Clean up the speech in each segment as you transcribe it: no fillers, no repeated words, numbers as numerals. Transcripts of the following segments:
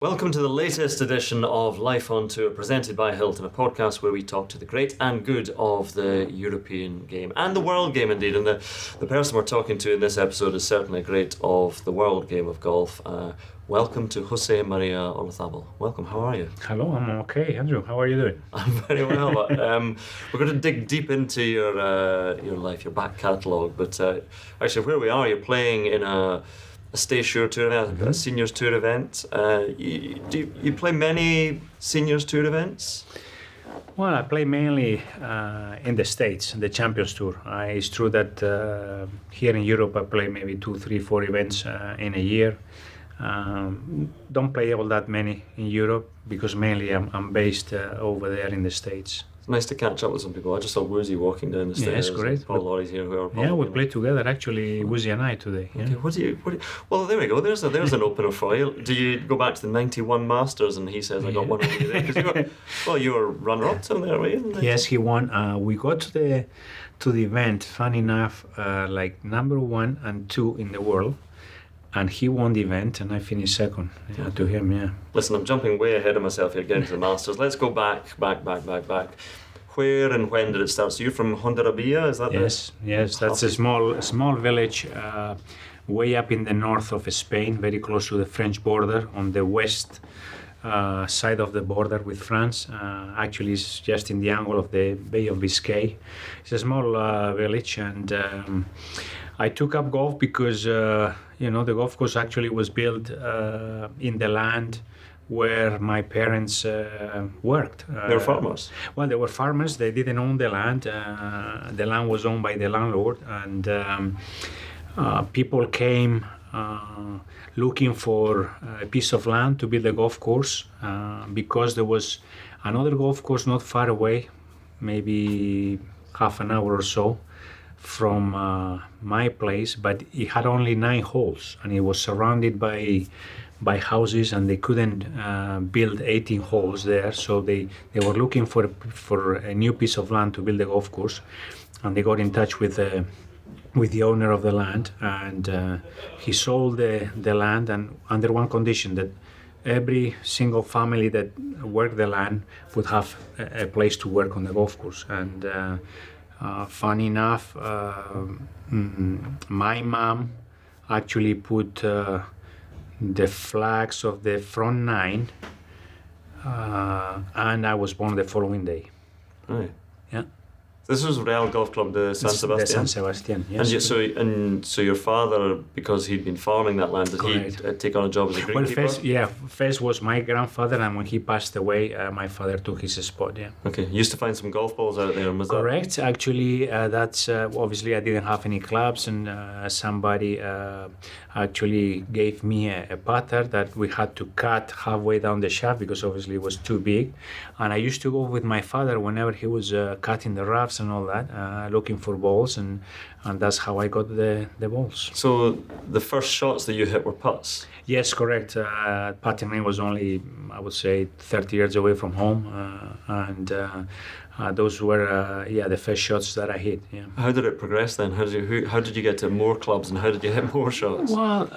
Welcome to the latest edition of Life on Tour, presented by Hilton, a podcast where we talk to the great and good of the European game and the world game indeed. And the person we're talking to in this episode is certainly great of the world game of golf. Welcome to José María Olazábal. Welcome, how are you? Hello, I'm okay. Andrew, how are you doing? I'm very well. We're going to dig deep into your life, your back catalogue. But actually, where we are, you're playing in a Stay Sure Tour event, a Seniors Tour event. You play many Seniors Tour events? Well, I play mainly in the States, the Champions Tour. It's true that here in Europe I play maybe 2, 3, 4 events in a year. Don't play all that many in Europe because mainly I'm based over there in the States. It's nice to catch up with some people. I just saw Woozy walking down the stairs. Yes, great. Paul Laurie's here. We played together actually, Woozy and I today. Yeah. Okay, what do you? Well, there we go. There's an opener for you. Do you go back to the '91 Masters and he says I got one over you there because you were runner-up down there, were you? Yes, he won. We got to the event. Fun enough, like number 1 and 2 in the world. And he won the event, and I finished second to him. Yeah. Listen, I'm jumping way ahead of myself here, getting to the Masters. Let's go back. Where and when did it start? So you're from Hondarribia, is that? Yes. That's a small village, way up in the north of Spain, very close to the French border, on the west side of the border with France. Actually, it's just in the angle of the Bay of Biscay. It's a small village, and I took up golf because the golf course actually was built in the land where my parents worked. They were farmers? Well, they were farmers. They didn't own the land. The land was owned by the landlord, and people came looking for a piece of land to build a golf course because there was another golf course not far away, maybe half an hour or so from my place, but it had only 9 holes and it was surrounded by houses, and they couldn't build 18 holes there, so they were looking for a new piece of land to build a golf course, and they got in touch with the owner of the land, and he sold the land, and under one condition, that every single family that worked the land would have a place to work on the golf course. And funny enough, my mom actually put the flags of the front 9, and I was born the following day. Right. Yeah. This was Real Golf Club de San Sebastián. De San Sebastián, yes. And so your father, because he'd been farming that land, did he take on a job as a greenkeeper? First was my grandfather, and when he passed away, my father took his spot. Yeah. Okay, you used to find some golf balls out there, was correct? That? Actually, that's obviously I didn't have any clubs, and somebody actually gave me a putter that we had to cut halfway down the shaft because obviously it was too big, and I used to go with my father whenever he was cutting the roughs and all that, looking for balls, and that's how I got the balls. So the first shots that you hit were putts? Yes, correct. Putting green was only, I would say, 30 yards away from home, and those were the first shots that I hit. Yeah. How did it progress then? How did you get to more clubs, and how did you hit more shots? Well,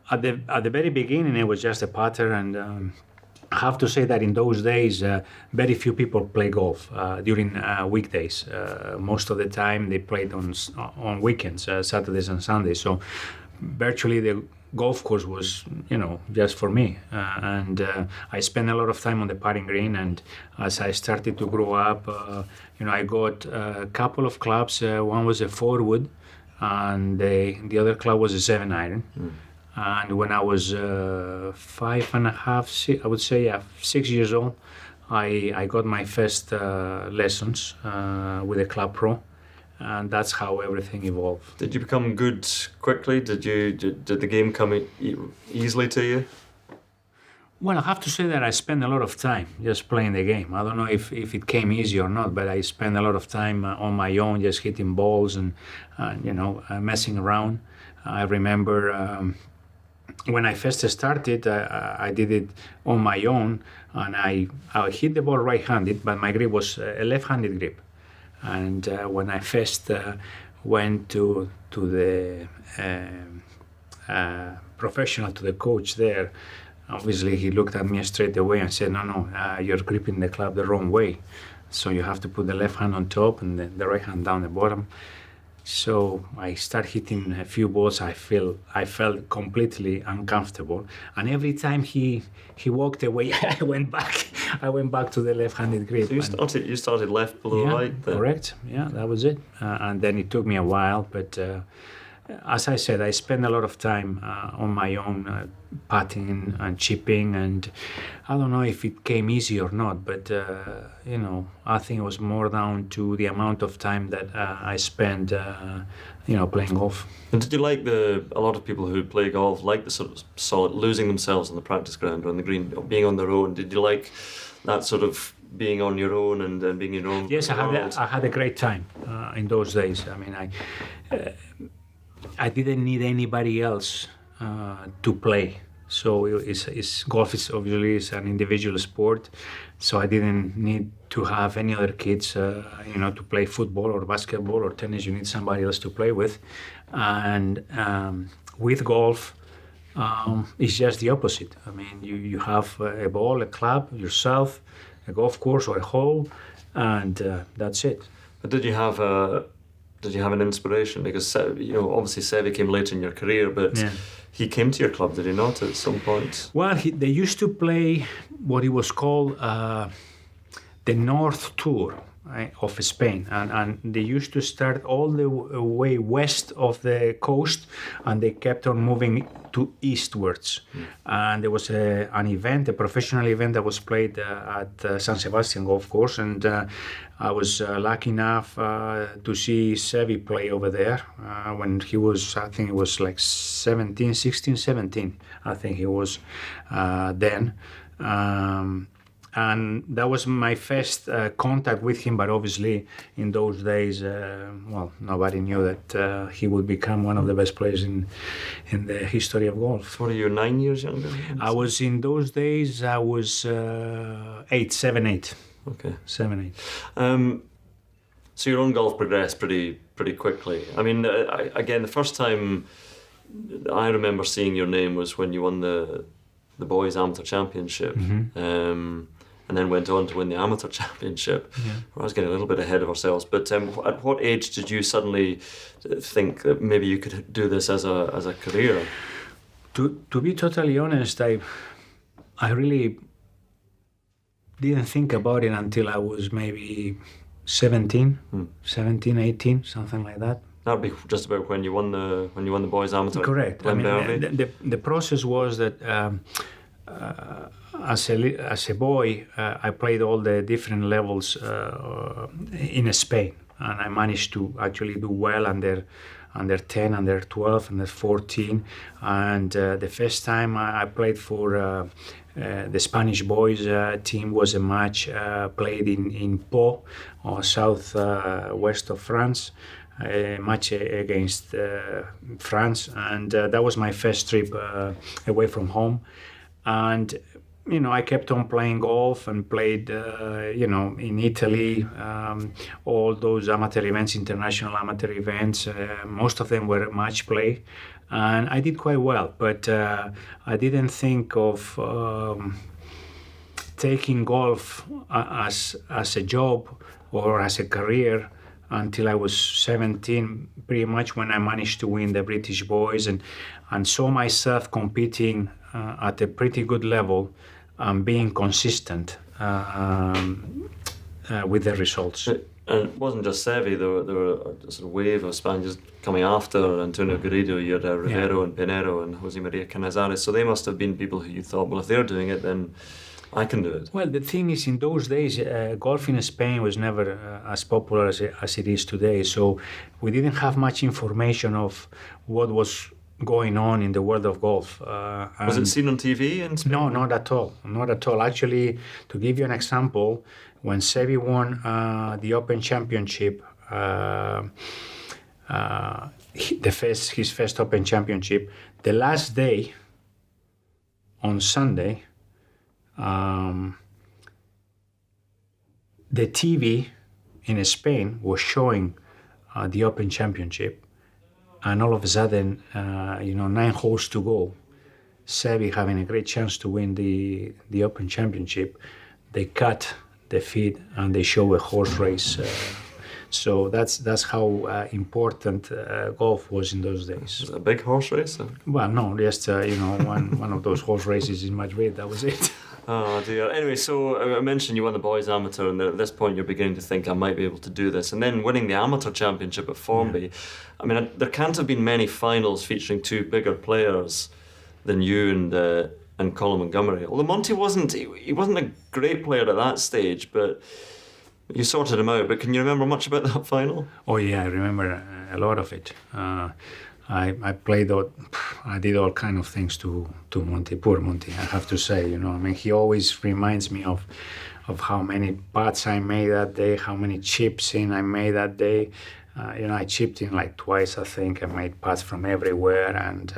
at the very beginning, it was just a putter, and I have to say that in those days, very few people play golf during weekdays. Most of the time, they played on weekends, Saturdays and Sundays. So virtually the golf course was, just for me. And I spent a lot of time on the putting green. And as I started to grow up, I got a couple of clubs. One was a 4-wood, and the other club was a 7-iron. And when I was 6 years old, I got my first lessons with a club pro, and that's how everything evolved. Did you become good quickly? Did the game come easily to you? Well, I have to say that I spent a lot of time just playing the game. I don't know if it came easy or not, but I spent a lot of time on my own, just hitting balls and messing around. I remember when I first started, I did it on my own, and I hit the ball right-handed, but my grip was a left-handed grip. And when I first went to the professional, to the coach there, Obviously, he looked at me straight away and said, no, you're gripping the club the wrong way. So you have to put the left hand on top and the right hand down the bottom. So I started hitting a few balls. I felt completely uncomfortable, and every time he walked away, I went back to the left-handed grip. So you started left below right then? Correct. Yeah, that was it. And then it took me a while, but as I said, I spent a lot of time on my own, putting and chipping, and I don't know if it came easy or not, but I think it was more down to the amount of time that I spent, playing golf. And did you like a lot of people who play golf like the sort of solid losing themselves on the practice ground or on the green, or being on their own? Did you like that sort of being on your own and being your own? Yes, I had a great time in those days. I mean, I didn't need anybody else to play. So golf is obviously an individual sport. So I didn't need to have any other kids, to play football or basketball or tennis. You need somebody else to play with. And with golf, it's just the opposite. I mean, you have a ball, a club, yourself, a golf course or a hole, and that's it. But did you have an inspiration? Because obviously Seve came later in your career, but he came to your club, did he not, at some point? Well, they used to play what it was called the North Tour of Spain, and they used to start all the way west of the coast, and they kept on moving to eastwards. And there was an event, a professional event that was played at San Sebastian Golf Course, and I was lucky enough to see Seve play over there when he was, I think it was like 16, 17, I think he was then. And that was my first contact with him, but obviously in those days, nobody knew that he would become one of the best players in the history of golf. What are you, 9 years younger? I was, in those days, I was 7, 8. Okay. 7, 8. So your own golf progressed pretty quickly. I mean, again, the first time I remember seeing your name was when you won the boys amateur championship. And then went on to win the amateur championship. I was getting a little bit ahead of ourselves, but at what age did you suddenly think that maybe you could do this as a career? To be totally honest, I really didn't think about it until I was maybe 17, 18, something like that. That would be just about when you won the boys amateur. Correct. I mean, the process was that as a boy, I played all the different levels in Spain, and I managed to actually do well under 10, under 12, under 14. And the first time I played for the Spanish boys team was a match played in Pau, or south-west of France. A match against France, and that was my first trip away from home. And I kept on playing golf and played in Italy, all those amateur events, international amateur events. Most of them were match play, and I did quite well, but I didn't think of taking golf as a job or as a career until I was 17, pretty much, when I managed to win the British boys and saw myself competing at a pretty good level and being consistent with the results. And it wasn't just Seve, there were a sort of wave of Spaniards coming after Antonio Garrido. You had Rivero and Pinero and José María Olazábal. So they must have been people who you thought, well, if they're doing it, then I can do it. Well, the thing is, in those days, golf in Spain was never as popular as it is today. So we didn't have much information of what was going on in the world of golf. Was it seen on TV in Spain? No, not at all. Not at all. Actually, to give you an example, when Seve won the Open Championship, his first Open Championship, the last day, on Sunday, the TV in Spain was showing the Open Championship, and all of a sudden, 9 holes to go, Seve having a great chance to win the Open Championship, they cut the feed and they show a horse race. So that's how important golf was in those days. Was it a big horse race? Well, no, just one of those horse races in Madrid. That was it. Oh dear. Anyway, so I mentioned you won the boys amateur, and at this point you're beginning to think I might be able to do this. And then winning the amateur championship at Formby. I mean, there can't have been many finals featuring two bigger players than you and Colin Montgomery. Although Monty wasn't a great player at that stage, but you sorted him out. But can you remember much about that final? Oh yeah, I remember a lot of it. I played I did all kind of things to Monty, poor Monty, I have to say. I mean, he always reminds me of how many putts I made that day, how many chips in I made that day. I chipped in like twice, I think. I made putts from everywhere, and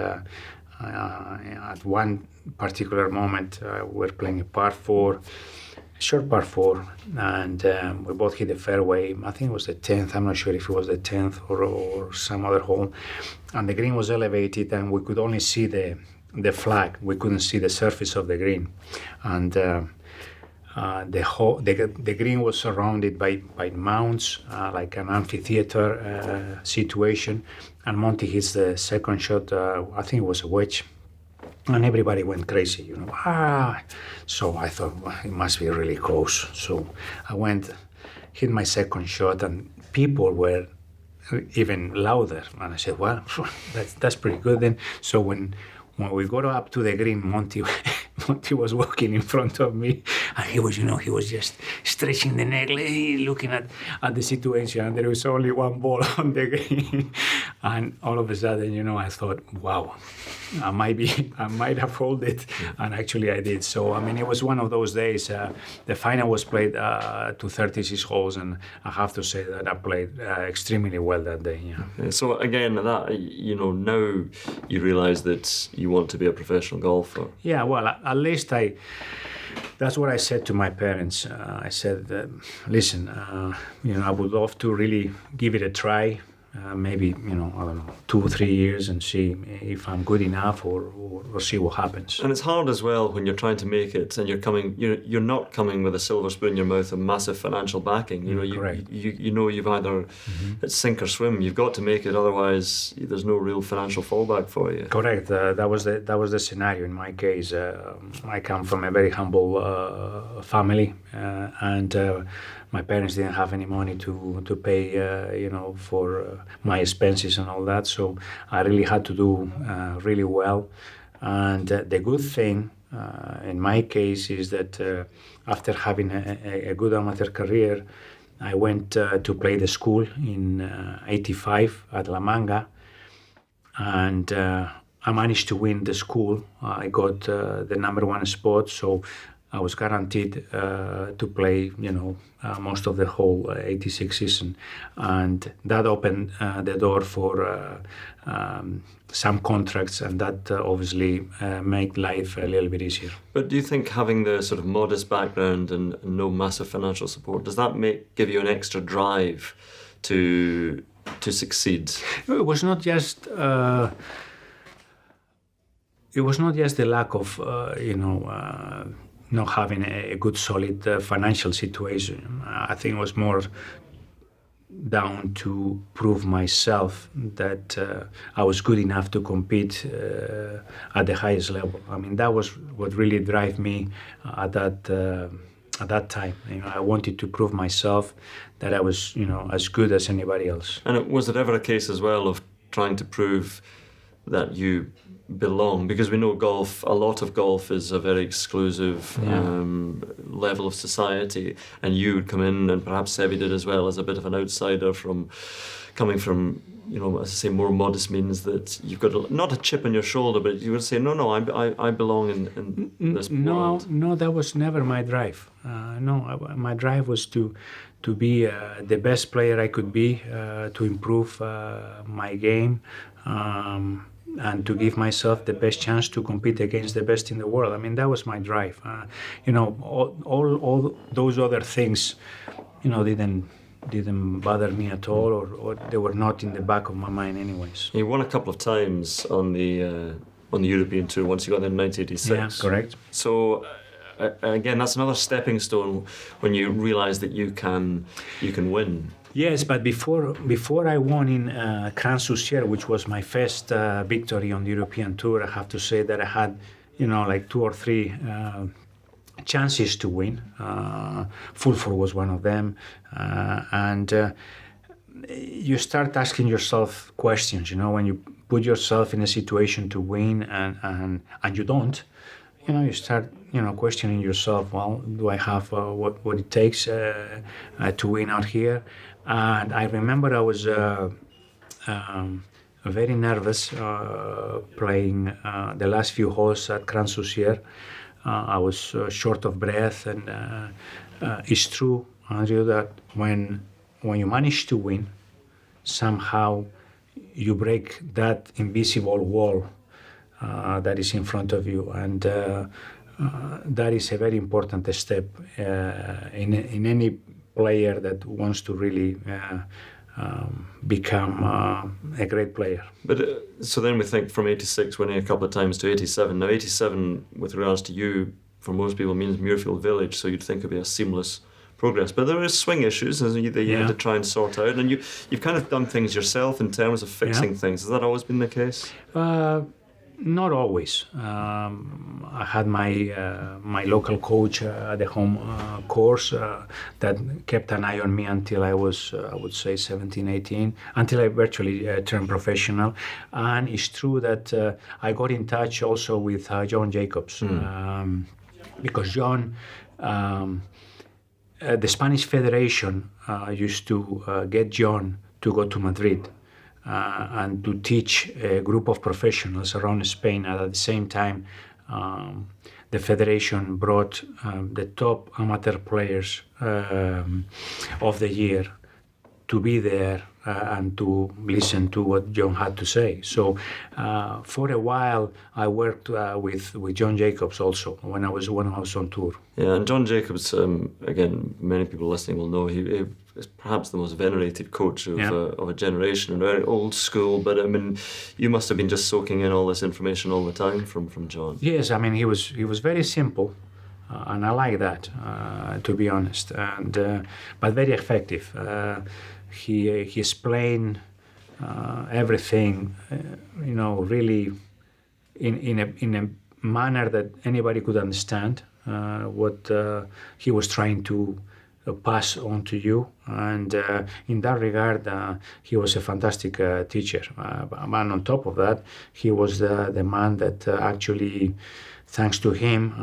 at one particular moment, we were playing a par 4, short par 4, and we both hit the fairway. I think it was the 10th. I'm not sure if it was the 10th or some other hole. And the green was elevated, and we could only see the flag. We couldn't see the surface of the green. And the green was surrounded by mounds, like an amphitheater situation. And Monty hits the second shot. I think it was a wedge. And everybody went crazy, So I thought, well, it must be really close. So I hit my second shot, and people were even louder. And I said, well, that's pretty good then. So when we got up to the green, Monty was walking in front of me, and he was just stretching the neck, looking at the situation, and there was only one ball on the green. And all of a sudden, I thought, wow, I might have held it, and actually I did. So, I mean, it was one of those days. The final was played to 36 holes, and I have to say that I played extremely well that day. Yeah. So again, that now you realise that you want to be a professional golfer. Yeah, well, at least that's what I said to my parents. I said, listen, I would love to really give it a try. Maybe, I don't know, 2 or 3 years, and see if I'm good enough or see what happens. And it's hard as well when you're trying to make it and you're not coming with a silver spoon in your mouth and massive financial backing. Correct. You've either it's sink or swim. You've got to make it, otherwise there's no real financial fallback for you. Correct. That was the scenario in my case. I come from a very humble family, and my parents didn't have any money to pay, for my expenses and all that. So I really had to do really well. And the good thing in my case is that after having a good amateur career, I went to play the school in '85 at La Manga, and I managed to win the school. I got the number 1 spot, so I was guaranteed to play, most of the whole '86 season, and that opened the door for some contracts, and that obviously made life a little bit easier. But do you think having the sort of modest background and no massive financial support, does that give you an extra drive to succeed? It was not just the lack of not having a good, solid financial situation. I think it was more down to prove myself that I was good enough to compete at the highest level. I mean, that was what really drove me at that time. I wanted to prove myself that I was, as good as anybody else. And was it ever a case as well of trying to prove that you belong? Because we know a lot of golf is a very exclusive level of society, and you would come in, and perhaps Seve did as well, as a bit of an outsider coming from as I say, more modest means that you've got not a chip on your shoulder, but you would say, no, I belong in this world. No, that was never my drive. My drive was to be the best player I could be, to improve my game, and to give myself the best chance to compete against the best in the world. I mean, that was my drive. All those other things, didn't bother me at all, or they were not in the back of my mind anyways. You won a couple of times on the on the European Tour once you got there in 1986. Yeah, correct. So again, that's another stepping stone when you realise that you can win. Yes, but before I won in Cran-sur-Sierre, which was my first victory on the European Tour, I have to say that I had, like 2 or 3 chances to win. Fulford was one of them, and you start asking yourself questions. When you put yourself in a situation to win and you don't, you start questioning yourself. Well, do I have what it takes to win out here? And I remember I was very nervous playing the last few holes at Cran-sur-Sierre. I was short of breath, and it's true, Andrew, that when you manage to win, somehow you break that invisible wall that is in front of you, and that is a very important step in any player that wants to really become a great player. But so then we think from 86 winning a couple of times to 87. Now 87, with regards to you, for most people means Muirfield Village, so you'd think it'd be a seamless progress. But there is swing issues that you had to try and sort out, and you've kind of done things yourself in terms of fixing things. Has that always been the case? Not always. I had my local coach at the home course that kept an eye on me until I was, I would say, 17, 18, until I virtually turned professional. And it's true that I got in touch also with John Jacobs, because John, the Spanish Federation used to get John to go to Madrid and to teach a group of professionals around Spain. And at the same time, the federation brought the top amateur players of the year to be there and to listen to what John had to say. So for a while, I worked with John Jacobs also when I was on tour. Yeah, and John Jacobs, again, many people listening will know he is perhaps the most venerated coach of a generation, and very old school. But I mean, you must have been just soaking in all this information all the time from John. Yes, I mean he was very simple, and I like that, to be honest, and but very effective. He explained everything, really in a manner that anybody could understand what he was trying to pass on to you, and in that regard, he was a fantastic teacher. And on top of that, he was the man that actually, thanks to him,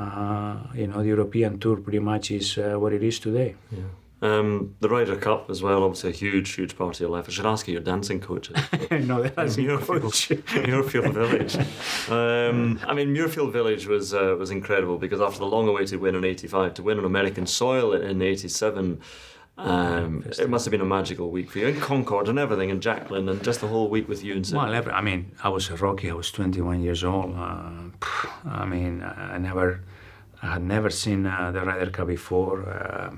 the European Tour pretty much is what it is today. Yeah. The Ryder Cup as well, obviously a huge part of your life. I should ask you your dancing coaches. No, that's Muirfield Village. I mean, Muirfield Village was incredible, because after the long-awaited win in '85, to win on American soil in '87, it must have been a magical week for you, in Concord and everything, and Jacqueline, and just the whole week with you and Seve. Well, I mean, I was a rookie. I was 21 years old. I mean, I had never seen the Ryder Cup before.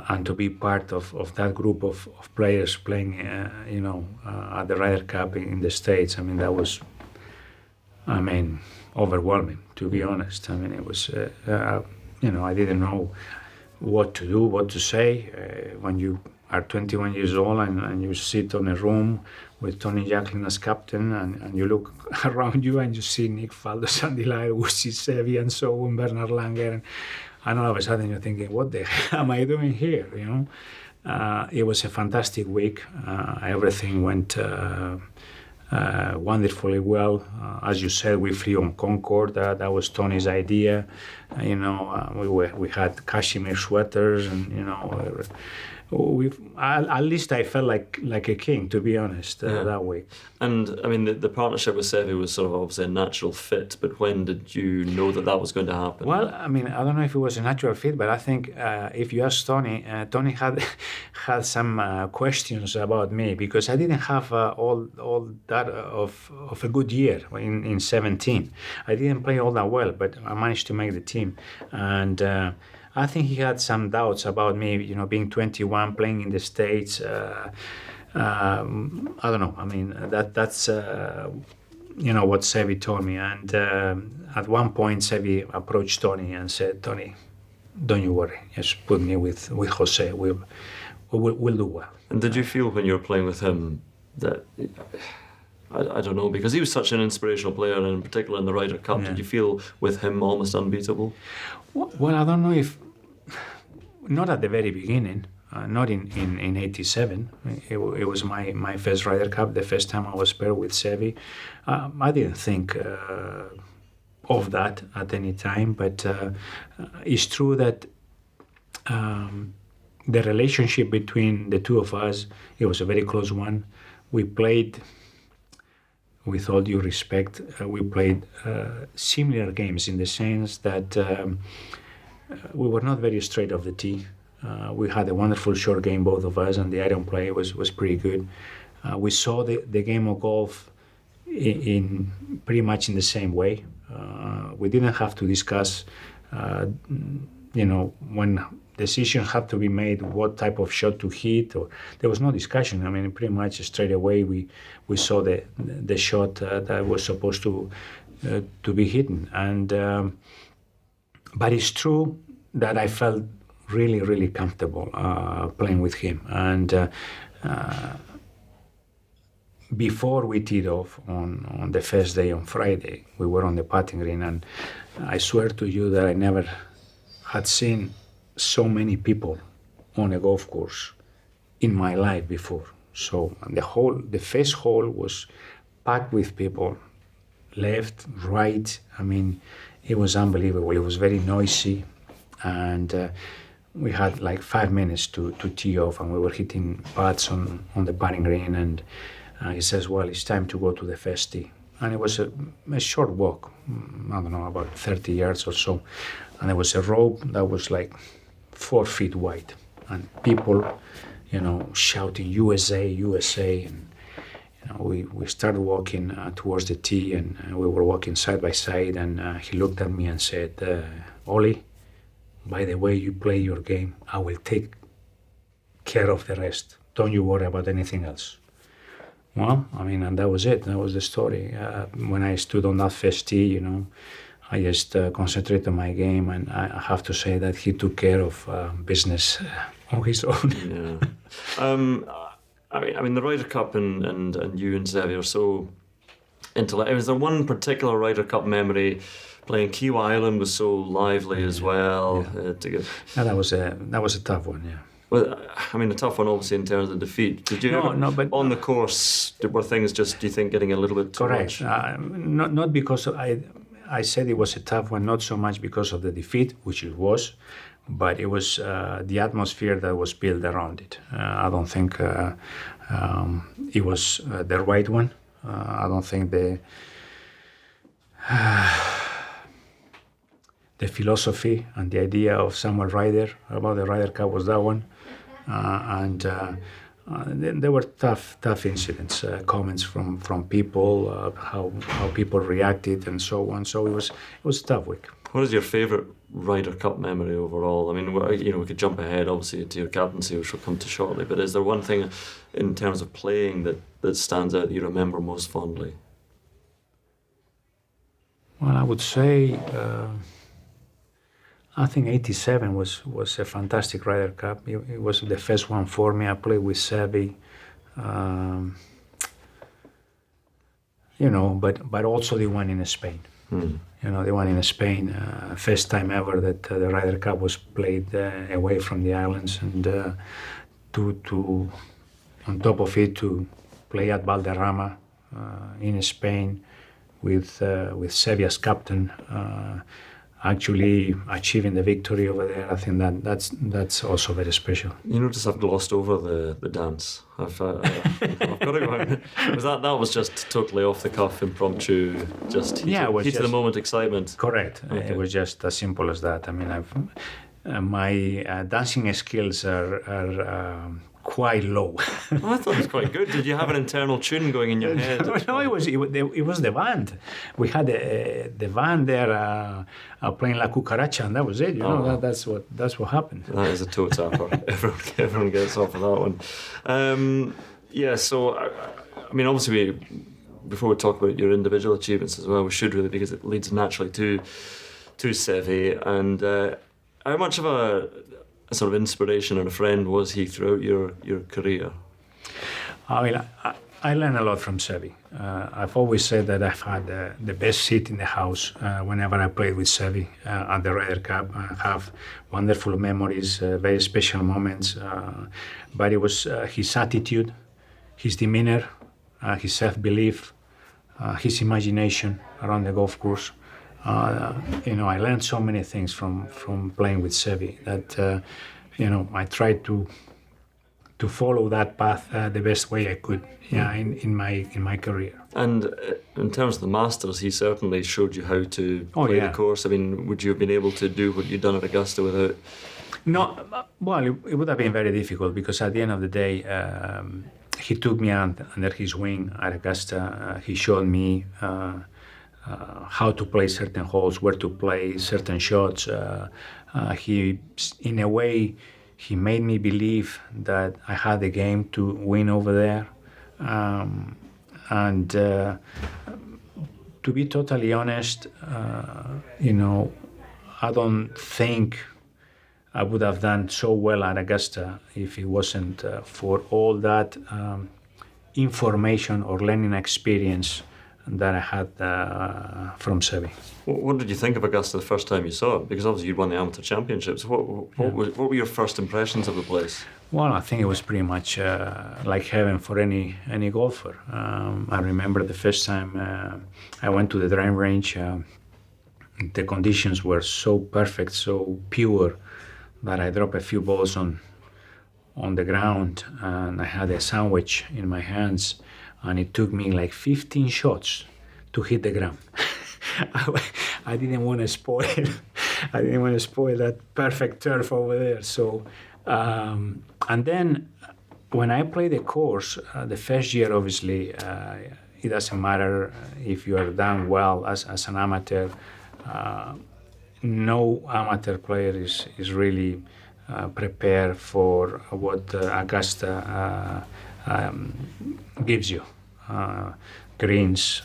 And to be part of that group of players playing, at the Ryder Cup in the States, I mean, that was, overwhelming, to be honest. I mean, it was, I didn't know what to do, what to say. When you are 21 years old and you sit on a room with Tony Jacqueline as captain, and you look around you and you see Nick Faldo, Sandy Lyle, Uzi, Seve, and so on, Bernard Langer, and all of a sudden you're thinking, what the hell am I doing here? It was a fantastic week. Everything went wonderfully well. As you said, we flew on Concord. That was Tony's idea. We had cashmere sweaters, and at least I felt like a king, to be honest, that week. And I mean, the partnership with Seve was sort of obviously a natural fit, but when did you know that was going to happen? Well, I mean, I don't know if it was a natural fit, but I think if you ask Tony, Tony had some questions about me, because I didn't have all that of a good year in 17. I didn't play all that well, but I managed to make the team, and I think he had some doubts about me, being 21, playing in the States. I don't know. I mean, that's what Seve told me. And at one point, Seve approached Tony and said, "Tony, don't you worry. Just put me with Jose. We'll do well." And did you feel when you were playing with him that, I don't know, because he was such an inspirational player, and in particular in the Ryder Cup, did you feel with him almost unbeatable? Well, I don't know if, not at the very beginning, not in '87. It was my first Ryder Cup, the first time I was paired with Seve. I didn't think of that at any time, but it's true that the relationship between the two of us, it was a very close one. We played, with all due respect, we played similar games in the sense that we were not very straight off the tee. We had a wonderful short game, both of us, and the iron play was pretty good. We saw the game of golf in pretty much in the same way. We didn't have to discuss, when decision had to be made, what type of shot to hit, or there was no discussion. I mean, pretty much straight away we saw the shot that was supposed to be hidden. And but it's true that I felt really, really comfortable playing with him. And before we teed off on the first day on Friday, we were on the putting green, and I swear to you that I never had seen so many people on a golf course in my life before. So the first hole was packed with people, left, right. I mean, it was unbelievable. It was very noisy, and we had like 5 minutes to tee off, and we were hitting putts on the putting green, and he says, "Well, it's time to go to the first tee." And it was a short walk, I don't know, about 30 yards or so. And there was a rope that was like 4 feet wide, and people, shouting USA, USA. And we started walking towards the tee, and we were walking side by side. And he looked at me and said, "Oli, by the way you play your game, I will take care of the rest. Don't you worry about anything else." Well, I mean, and that was it. That was the story. When I stood on that first tee, I just concentrated on my game, and I have to say that he took care of business on his own. Yeah. I mean, the Ryder Cup and you and Seve are so intellectual. Was there one particular Ryder Cup memory? Playing Kiwa Island was so lively as well. Yeah. That was a tough one. Yeah. Well, I mean, a tough one, obviously, in terms of defeat. Did you but on the course, were things just, do you think, getting a little bit too correct. much? Not because I said it was a tough one, not so much because of the defeat, which it was, but it was the atmosphere that was built around it. I don't think it was the right one. I don't think the philosophy and the idea of Samuel Ryder about the Ryder Cup was that one. And there were tough incidents, comments from people, how people reacted and so on. So it was a tough week. What is your favourite Ryder Cup memory overall? I mean, we could jump ahead, obviously, to your captaincy, which we'll come to shortly. But is there one thing in terms of playing that stands out that you remember most fondly? Well, I would say I think '87 was a fantastic Ryder Cup. It was the first one for me. I played with Seve, but also the one in Spain. The one in Spain, first time ever that the Ryder Cup was played away from the islands, and to on top of it to play at Valderrama in Spain with Seve as captain. Actually achieving the victory over there, I think that's also very special. You notice I've glossed over the dance. I've got to go. Was that was just totally off the cuff, impromptu, just heat of the moment excitement? Correct. Okay. It was just as simple as that. I mean, my dancing skills are quite low. Oh, I thought it was quite good. Did you have an internal tune going in your head? No, it was the band. We had the band there playing La Cucaracha, and that was it. That's what happened. That is a toe tapper. Everyone gets off of that one. So I mean, obviously before we talk about your individual achievements as well, we should really, because it leads naturally to Seve. And how much of a sort of inspiration and a friend was he throughout your career? I mean, I learned a lot from Seve. I've always said that I've had the best seat in the house whenever I played with Seve at the Ryder Cup. I have wonderful memories, very special moments. But it was his attitude, his demeanor, his self-belief, his imagination around the golf course. I learned so many things from playing with Seve that I tried to follow that path the best way I could, in my career. And in terms of the Masters, he certainly showed you how to play the course. I mean, would you have been able to do what you'd done at Augusta without? No, well, it would have been very difficult because at the end of the day, he took me under his wing at Augusta. He showed me how to play certain holes, where to play certain shots. In a way, he made me believe that I had the game to win over there. And to be totally honest, I don't think I would have done so well at Augusta if it wasn't for all that information or learning experience that I had from Seve. What did you think of Augusta the first time you saw it? Because obviously you'd won the amateur championships. What were your first impressions of the place? Well, I think it was pretty much like heaven for any golfer. I remember the first time I went to the driving range. The conditions were so perfect, so pure, that I dropped a few balls on the ground, and I had a sandwich in my hands, and it took me like 15 shots to hit the ground. I didn't want to spoil that perfect turf over there. So, and then when I played the course, the first year, obviously, it doesn't matter if you are done well as an amateur. No amateur player is really prepared for what Augusta gives you. Greens,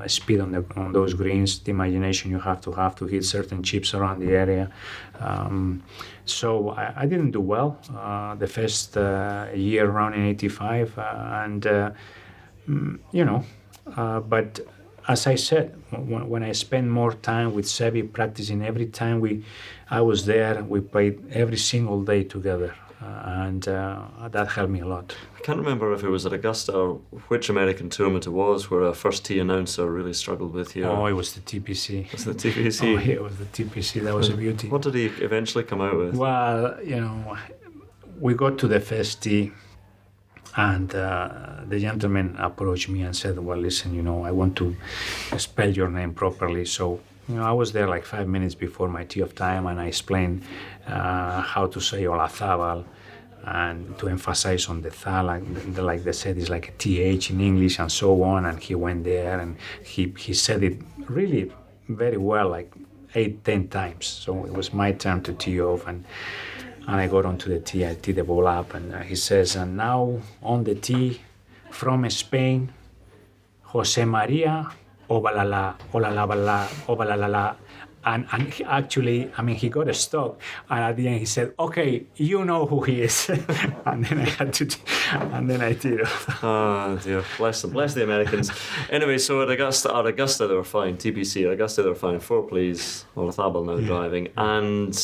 speed on those greens, the imagination you have to hit certain chips around the area. So I didn't do well the first year around in 85, but as I said, when I spent more time with Seve practicing, every time I was there, we played every single day together, and that helped me a lot. I can't remember if it was at Augusta or which American tournament it was where a first tee announcer really struggled with you. Oh, it was the TPC. Was it the TPC? Oh, yeah, it was the TPC. That was a beauty. What did he eventually come out with? Well, we got to the first tee, and the gentleman approached me and said, well, listen, I want to spell your name properly. So, I was there like 5 minutes before my tee of time, and I explained how to say Olazábal and to emphasize on the tha, like they said, it's like a TH in English and so on. And he went there and he said it really very well, like 8-10 times. So it was my turn to tee off, and I got onto the tee. I teed the ball up, and he says, and now on the tee from Spain, José María Olazábal. And actually, he got a stop. And at the end, he said, okay, you know who he is. And then I teed off. Oh, dear. Bless them. Bless the Americans. Anyway, so at Augusta, they were fine. TPC, at Augusta, they were fine. 4 please. Olazábal now driving. And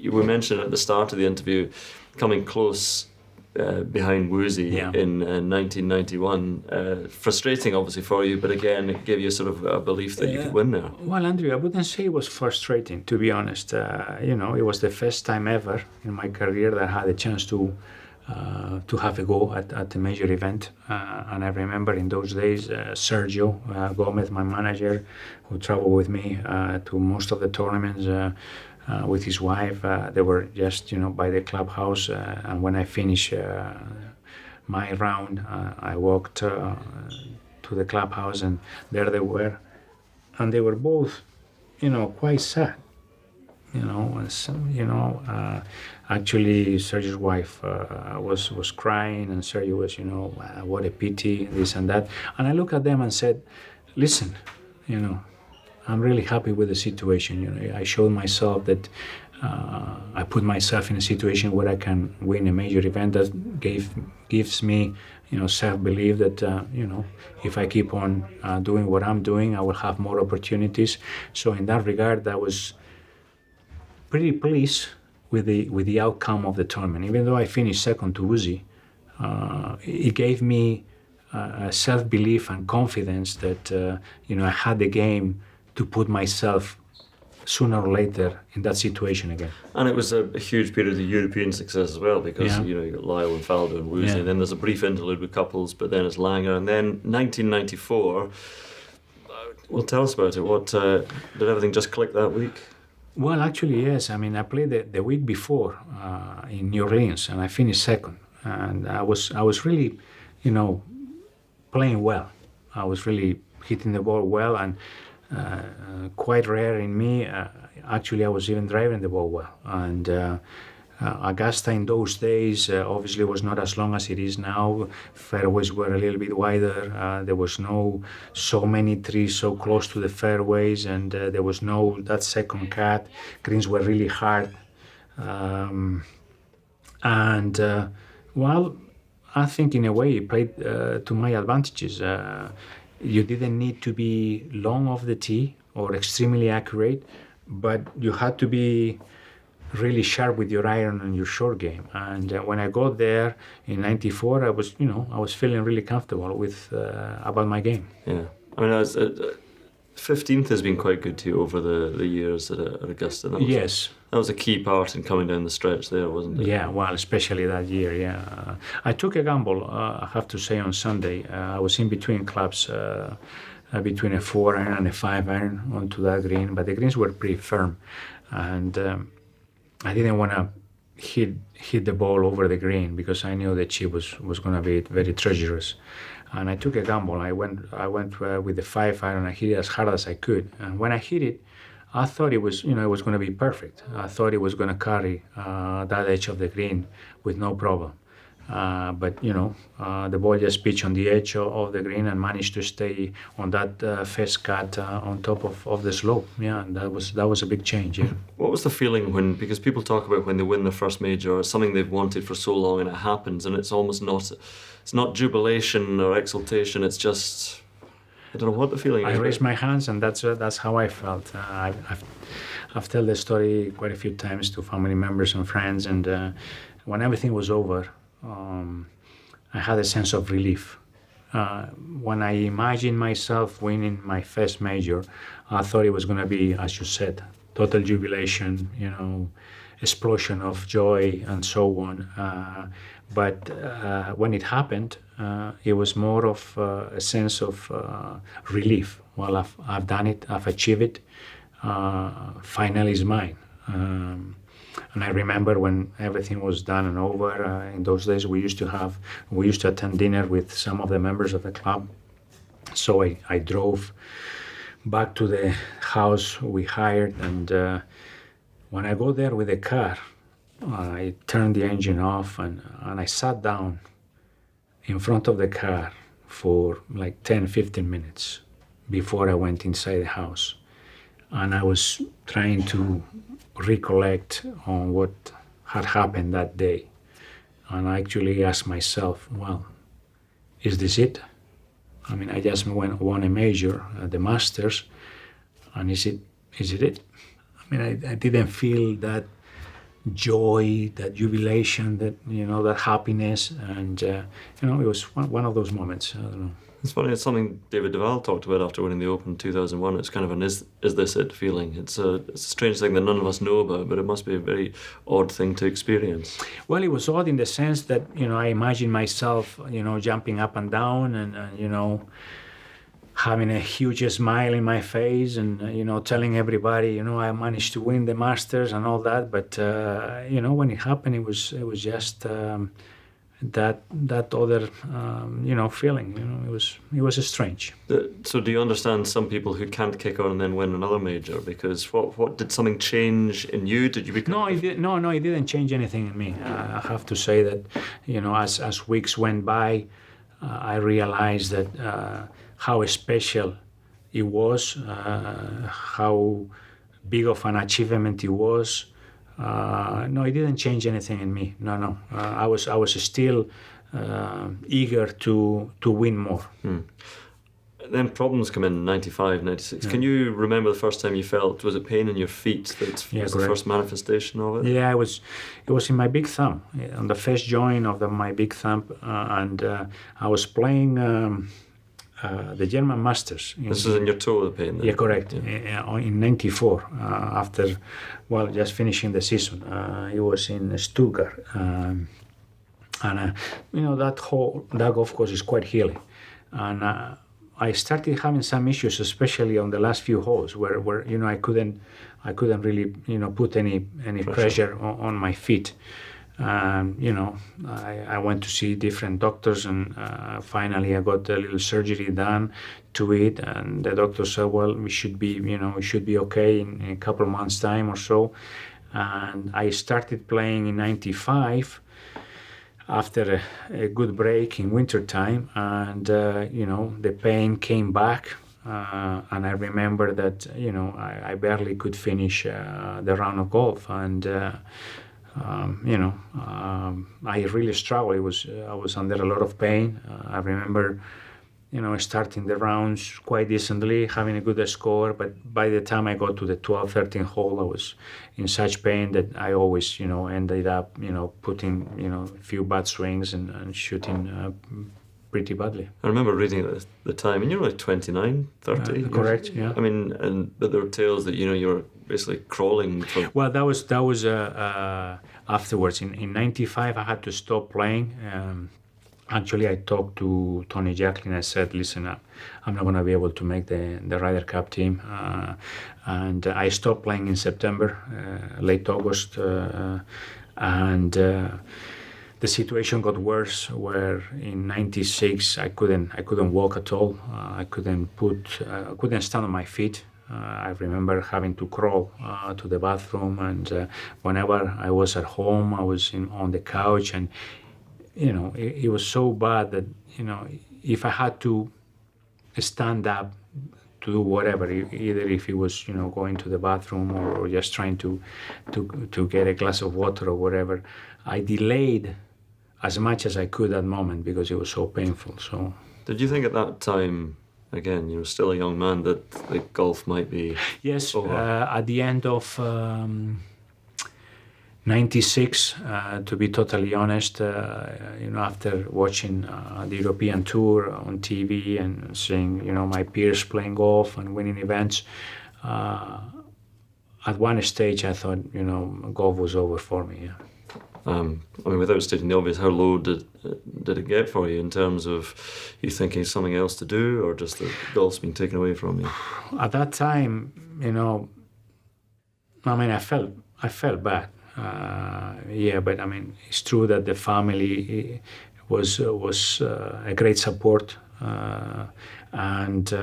we mentioned at the start of the interview, coming close behind Woozy in 1991. Frustrating, obviously, for you, but again, it gave you sort of a belief that you could win there. Well, Andrew, I wouldn't say it was frustrating, to be honest. It was the first time ever in my career that I had a chance to have a go at a major event. And I remember in those days, Sergio Gomez, my manager, who traveled with me to most of the tournaments, with his wife, they were just by the clubhouse, and when I finished my round, I walked to the clubhouse, and there they were, and they were both quite sad, Actually, Sergio's wife was crying, and Sergio was, what a pity, this and that. And I looked at them and said, listen, I'm really happy with the situation. I showed myself that I put myself in a situation where I can win a major event that gives me, self-belief that, if I keep on doing what I'm doing, I will have more opportunities. So in that regard, I was pretty pleased with the outcome of the tournament. Even though I finished second to Uzi, it gave me self-belief and confidence that, I had the game to put myself sooner or later in that situation again. And it was a huge period of European success as well, because you got Lille and Velde and Woosley, and then there's a brief interlude with couples, but then it's Langer, and then 1994. Well, tell us about it. What did everything just click that week? Well, actually, yes. I mean, I played the week before in New Orleans, and I finished second, and I was really, playing well. I was really hitting the ball well, and quite rare in me. Actually, I was even driving the ball well. And Augusta in those days obviously was not as long as it is now. Fairways were a little bit wider. There was no so many trees so close to the fairways, and there was no that second cut. Greens were really hard. Well, I think in a way it played to my advantages. You didn't need to be long off the tee or extremely accurate, but you had to be really sharp with your iron and your short game. And when I got there in '94, I was feeling really comfortable with about my game. Yeah, I mean, 15th has been quite good to you over the years at Augusta. Yes. That was a key part in coming down the stretch there, wasn't it? Yeah, well, especially that year, yeah. I took a gamble, I have to say, on Sunday. I was in between clubs, between a 4-iron and a 5-iron onto that green, but the greens were pretty firm. And I didn't want to hit the ball over the green because I knew the chip was going to be very treacherous. And I took a gamble. I went with the 5-iron. I hit it as hard as I could. And when I hit it, I thought it was going to be perfect. I thought it was going to carry that edge of the green with no problem. But the ball just pitched on the edge of the green and managed to stay on that first cut on top of the slope. Yeah, and that was a big change. Yeah. What was the feeling because people talk about when they win their first major, it's something they've wanted for so long and it happens, and it's almost not jubilation or exultation. It's just, I don't know what the feeling is. I raised my hands, and that's how I felt. I've told the story quite a few times to family members and friends, and when everything was over, I had a sense of relief. When I imagined myself winning my first major, I thought it was going to be, as you said, total jubilation, explosion of joy and so on. But when it happened, it was more of a sense of relief. Well, I've done it, I've achieved it, finally it's mine. And I remember when everything was done and over, in those days we used to attend dinner with some of the members of the club. So I drove back to the house we hired, and when I go there with the car, I turned the engine off and I sat down in front of the car for like 10-15 minutes before I went inside the house. And I was trying to recollect on what had happened that day. And I actually asked myself, well, is this it? I mean, I just won a major at the Masters, and is it? I mean, I didn't feel that joy, that jubilation, that happiness, and it was one of those moments. I don't know. It's funny. It's something David Duval talked about after winning the Open in 2001. It's kind of an is this it feeling. It's a strange thing that none of us know about, but it must be a very odd thing to experience. Well, it was odd in the sense that I imagined myself jumping up and down and having a huge smile in my face and telling everybody I managed to win the Masters and all that. But when it happened, it was just a that other feeling. It was strange. So do you understand some people who can't kick on and then win another major? Because what did something change in you? Did you become? No, it didn't change anything in me. I have to say that as weeks went by, I realized that how special it was, how big of an achievement it was. No, it didn't change anything in me. No. I was still eager to win more. Then problems come in 95, 96. Yeah. Can you remember the first time you felt, was it pain in your feet that was the first manifestation of it? Yeah, it was in my big thumb, on the first joint of my big thumb, and I was playing the German Masters. This was in your toe, the pain? Then? Yeah, correct. Yeah. In 94, after, just finishing the season. It was in Stuttgart. And, that golf course is quite hilly. And I started having some issues, especially on the last few holes, where I couldn't really put any pressure on my feet. I went to see different doctors, and finally I got a little surgery done to it, and the doctor said, well, we should be okay in a couple of months' time or so. And I started playing in 95 after a good break in winter time, and the pain came back, and I remember that I barely could finish the round of golf, and I really struggled. I was under a lot of pain. I remember, starting the rounds quite decently, having a good score, but by the time I got to the 12th, 13th hole, I was in such pain that I always, ended up, putting, a few bad swings and shooting pretty badly. I remember reading at the time, and you were like 29, 30. Correct, yeah. I mean, but there were tales that, you were basically crawling for... Well, that was afterwards. In 95, I had to stop playing. Actually, I talked to Tony Jacklin. I said, listen, I'm not going to be able to make the Ryder Cup team. And I stopped playing in September, late August. And the situation got worse, where in 96, I couldn't walk at all. I couldn't stand on my feet. I remember having to crawl to the bathroom, and whenever I was at home, I was on the couch, and it was so bad that if I had to stand up to do whatever, either if it was going to the bathroom or just trying to get a glass of water or whatever, I delayed as much as I could that moment because it was so painful. So, did you think at that time, again, you were still a young man, that the golf might be over? At the end of 96, to be totally honest, after watching the European Tour on TV and seeing, my peers playing golf and winning events, at one stage I thought, golf was over for me. Yeah. Without stating the obvious, how low did it get for you in terms of you thinking something else to do, or just the golf's being taken away from you? At that time, I felt bad. But it's true that the family was a great support, and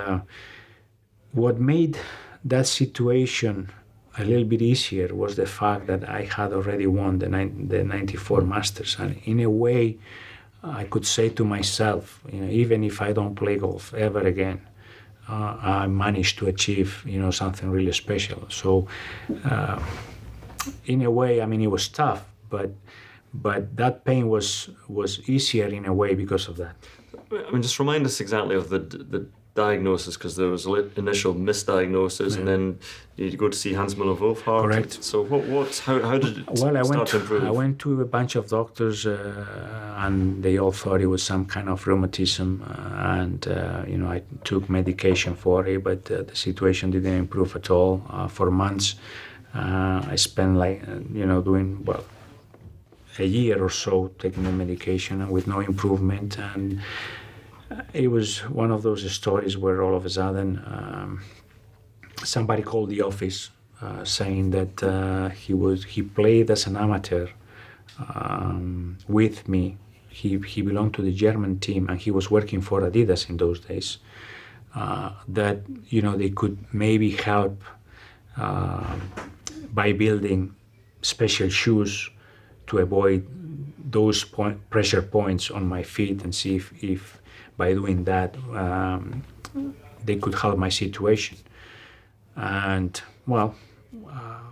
what made that situation a little bit easier was the fact that I had already won the 94 Masters, and in a way I could say to myself, even if I don't play golf ever again, I managed to achieve something really special. So in a way, it was tough, but that pain was easier in a way because of that. Just remind us exactly of the diagnosis, because there was initial misdiagnosis, and then you go to see Hans Müller-Wölfhardt. Correct. So how did it start to improve? I went to a bunch of doctors, and they all thought it was some kind of rheumatism, and I took medication for it, but the situation didn't improve at all. For months, I spent doing a year or so taking the medication and with no improvement, and it was one of those stories where all of a sudden somebody called the office saying that he played as an amateur with me he belonged to the German team, and he was working for Adidas in those days. That they could maybe help by building special shoes to avoid those pressure points on my feet, and see if by doing that they could help my situation. And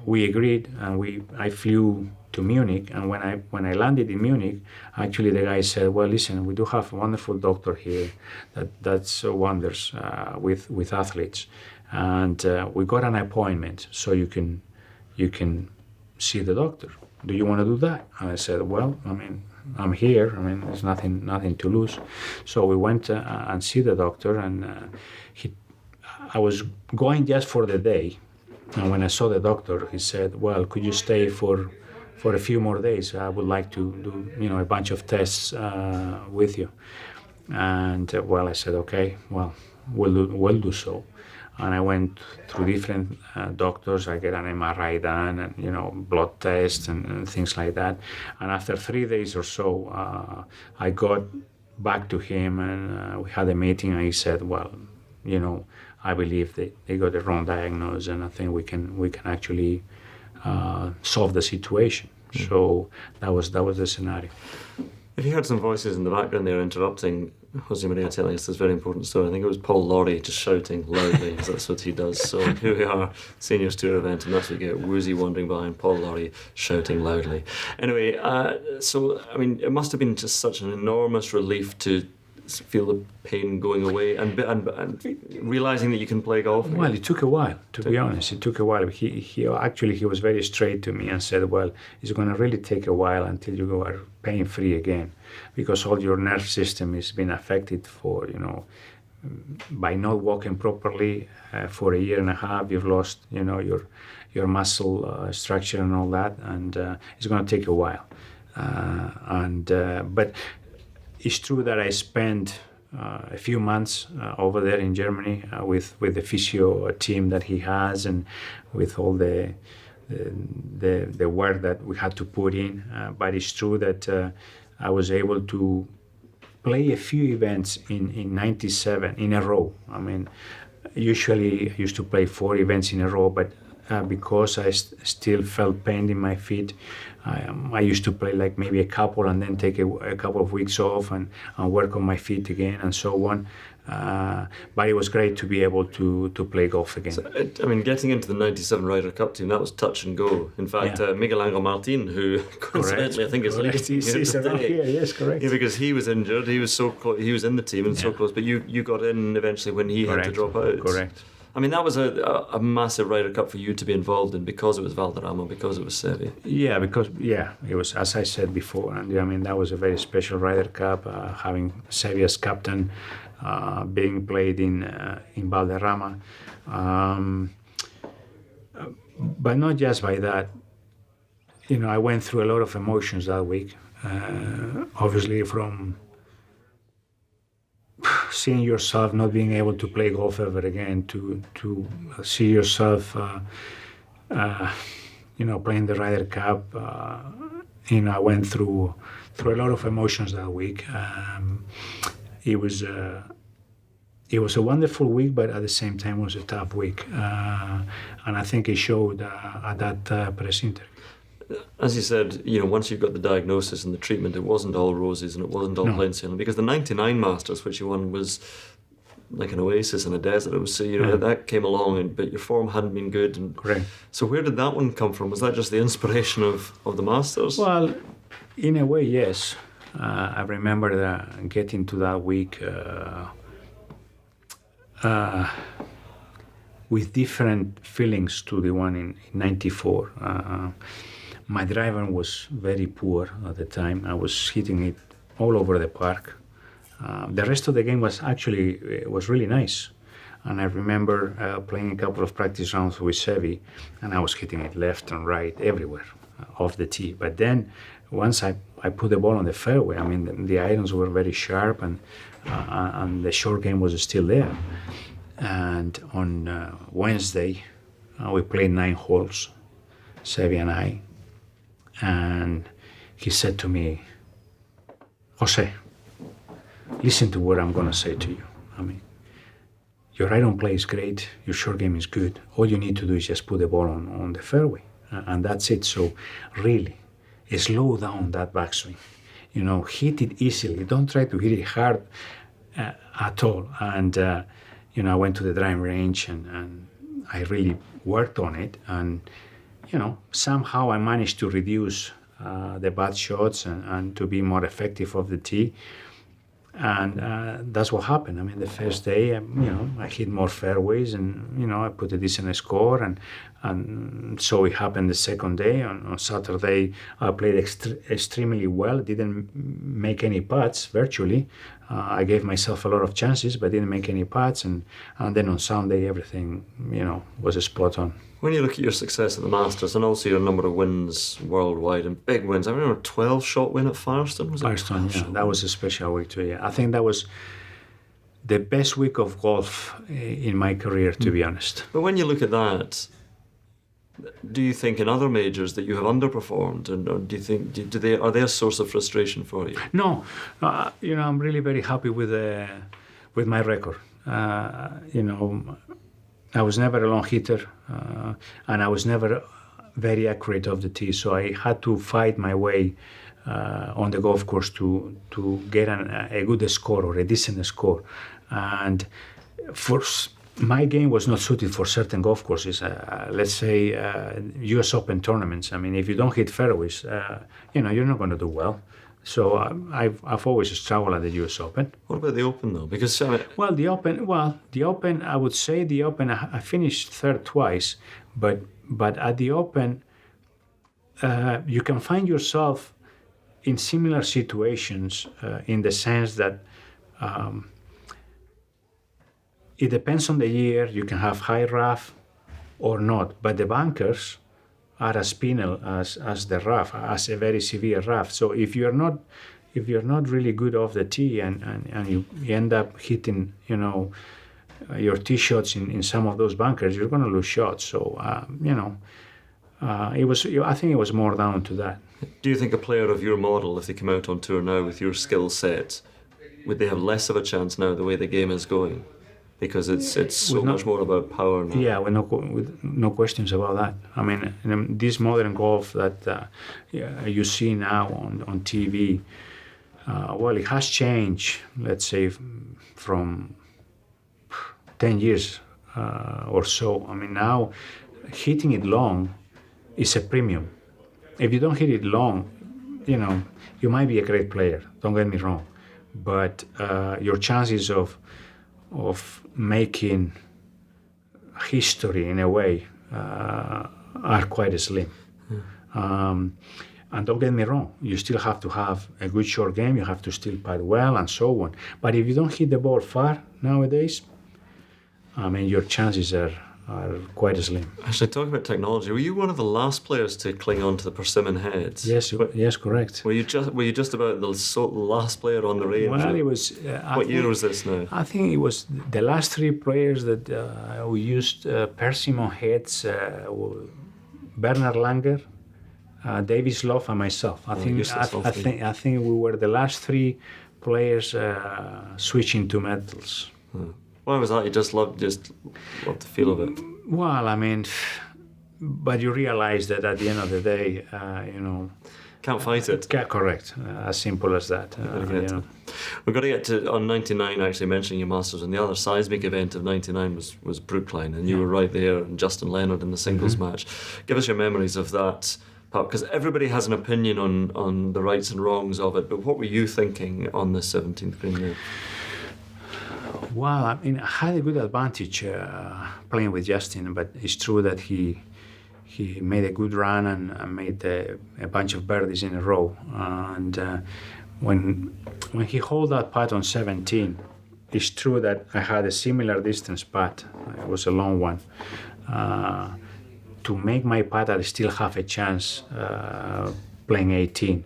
we agreed, and I flew to Munich. And when I landed in Munich, actually the guy said, "Well, listen, we do have a wonderful doctor here that's wonders with athletes, and we got an appointment, so you can see the doctor. Do you want to do that?" And I said, "Well, I'm here. There's nothing to lose." So we went and see the doctor, and I was going just for the day. And when I saw the doctor, he said, "Well, could you stay for a few more days? I would like to do a bunch of tests with you." And I said, "Okay, well, we'll do so." And I went through different doctors. I get an MRI done, and blood tests and things like that. And after 3 days or so, I got back to him, and we had a meeting. And he said, "Well, I believe they got the wrong diagnosis, and I think we can actually solve the situation." So that was the scenario. If you heard some voices in the background there interrupting José María telling us this very important story, I think it was Paul Laurie just shouting loudly, because that's what he does. So here we are, Seniors Tour event, and that's what you get, Woozy wandering behind, Paul Laurie shouting loudly. Anyway, it must have been just such an enormous relief to feel the pain going away and realizing that you can play golf again. Well, it took a while, to be honest. It took a while. He was very straight to me and said, "Well, it's going to really take a while until you are pain-free again, because all your nerve system has been affected by not walking properly for a year and a half. You've lost, your muscle structure and all that, and it's going to take a while." But it's true that I spent a few months over there in Germany with the physio team that he has, and with all the work that we had to put in. But it's true that I was able to play a few events in '97 in a row. Usually I used to play 4 events in a row, but because I still felt pain in my feet, I used to play like maybe a couple and then take a couple of weeks off and work on my feet again and so on. But it was great to be able to play golf again. So, getting into the '97 Ryder Cup team, that was touch and go. In fact, Miguel Angel Martin, who coincidentally I think is he's around here. Yes, correct. Yeah, because he was injured, he was so close, he was in the team and so close, but you got in eventually when he had to drop out. Correct. That was a massive Ryder Cup for you to be involved in, because it was Valderrama, because it was Seve. Yeah, it was, as I said before, and that was a very special Ryder Cup, having Seve as captain, being played in Valderrama. But not just by that. I went through a lot of emotions that week. Obviously from seeing yourself not being able to play golf ever again, to see yourself, playing the Ryder Cup. I went through a lot of emotions that week. It was a wonderful week, but at the same time it was a tough week, and I think it showed at that press interview. As you said, once you got the diagnosis and the treatment, it wasn't all roses and it wasn't all plain sailing, because the '99 Masters, which you won, was like an oasis in a desert. It was that came along, but your form hadn't been good. And correct. So where did that one come from? Was that just the inspiration of the Masters? Well, in a way, yes. I remember getting to that week with different feelings to the one in '94. My driver was very poor at the time. I was hitting it all over the park. The rest of the game was really nice. And I remember playing a couple of practice rounds with Seve, and I was hitting it left and right, everywhere, off the tee. But then once I put the ball on the fairway, the irons were very sharp, and the short game was still there. And on Wednesday, we played 9 holes, Seve and I. And he said to me, Jose, listen to what I'm going to say to you. I mean, your iron play is great, your short game is good. All you need to do is just put the ball on the fairway, and that's it. So really, slow down that backswing. Hit it easily. Don't try to hit it hard at all. And, I went to the driving range and I really worked on it. And, somehow I managed to reduce the bad shots and to be more effective off the tee. And that's what happened. I mean, the first day, I hit more fairways and, I put a decent score. And so it happened the second day. On Saturday, I played extremely well. Didn't make any putts, virtually. I gave myself a lot of chances, but didn't make any putts. And then on Sunday, everything, was a spot on. When you look at your success at the Masters and also your number of wins worldwide and big wins, I remember a 12-shot win at Firestone. Was it Firestone, yeah. That was a special week too, yeah. I think that was the best week of golf in my career, to be honest. But when you look at that, do you think in other majors that you have underperformed, or do you think are they a source of frustration for you? No, I'm really very happy with my record. I was never a long hitter, and I was never very accurate off the tee. So I had to fight my way on the golf course to get a good score or a decent score. And my game was not suited for certain golf courses. Let's say U.S. Open tournaments. I mean, if you don't hit fairways, you're not going to do well. So I've always struggled at the U.S. Open. What about the Open though? Because the Open. I would say the Open. I finished third twice, but at the Open, you can find yourself in similar situations in the sense that it depends on the year. You can have high rough or not, but the bunkers are as penal as the rough, as a very severe rough. So if you're not really good off the tee and you end up hitting your tee shots in some of those bunkers, you're going to lose shots. So I think it was more down to that. Do you think a player of your model, if they come out on tour now with your skill set, would they have less of a chance now the way the game is going? Because it's so much more about power now. Yeah, with no questions about that. I mean, this modern golf that you see now on TV, it has changed, let's say, from 10 years or so. I mean, now hitting it long is a premium. If you don't hit it long, you might be a great player, don't get me wrong, but your chances of making history in a way are quite slim. And don't get me wrong, you still have to have a good short game, you have to still putt well and so on. But if you don't hit the ball far nowadays, I mean, your chances are quite slim. Actually, talking about technology, were you one of the last players to cling on to the persimmon heads? Yes, correct. Were you just about the last player on the range? Well, it was. What year was this now? I think it was the last three players that we used persimmon heads: Bernard Langer, Davis Love, and myself. I think we were the last three players switching to metals. Why was that? You just loved the feel of it? Well, I mean, but you realize that at the end of the day, can't fight it. Correct. As simple as that. We've got to get to, on 99, actually mentioning your Masters, and the other seismic event of 99 was Brookline, and you were right there, and Justin Leonard in the singles match. Give us your memories of that, because everybody has an opinion on the rights and wrongs of it, but what were you thinking on the 17th green there? Well, I mean, I had a good advantage playing with Justin, but it's true that he made a good run and made a bunch of birdies in a row. And when he held that putt on 17, it's true that I had a similar distance putt. It was a long one. To make my putt, I still have a chance playing 18.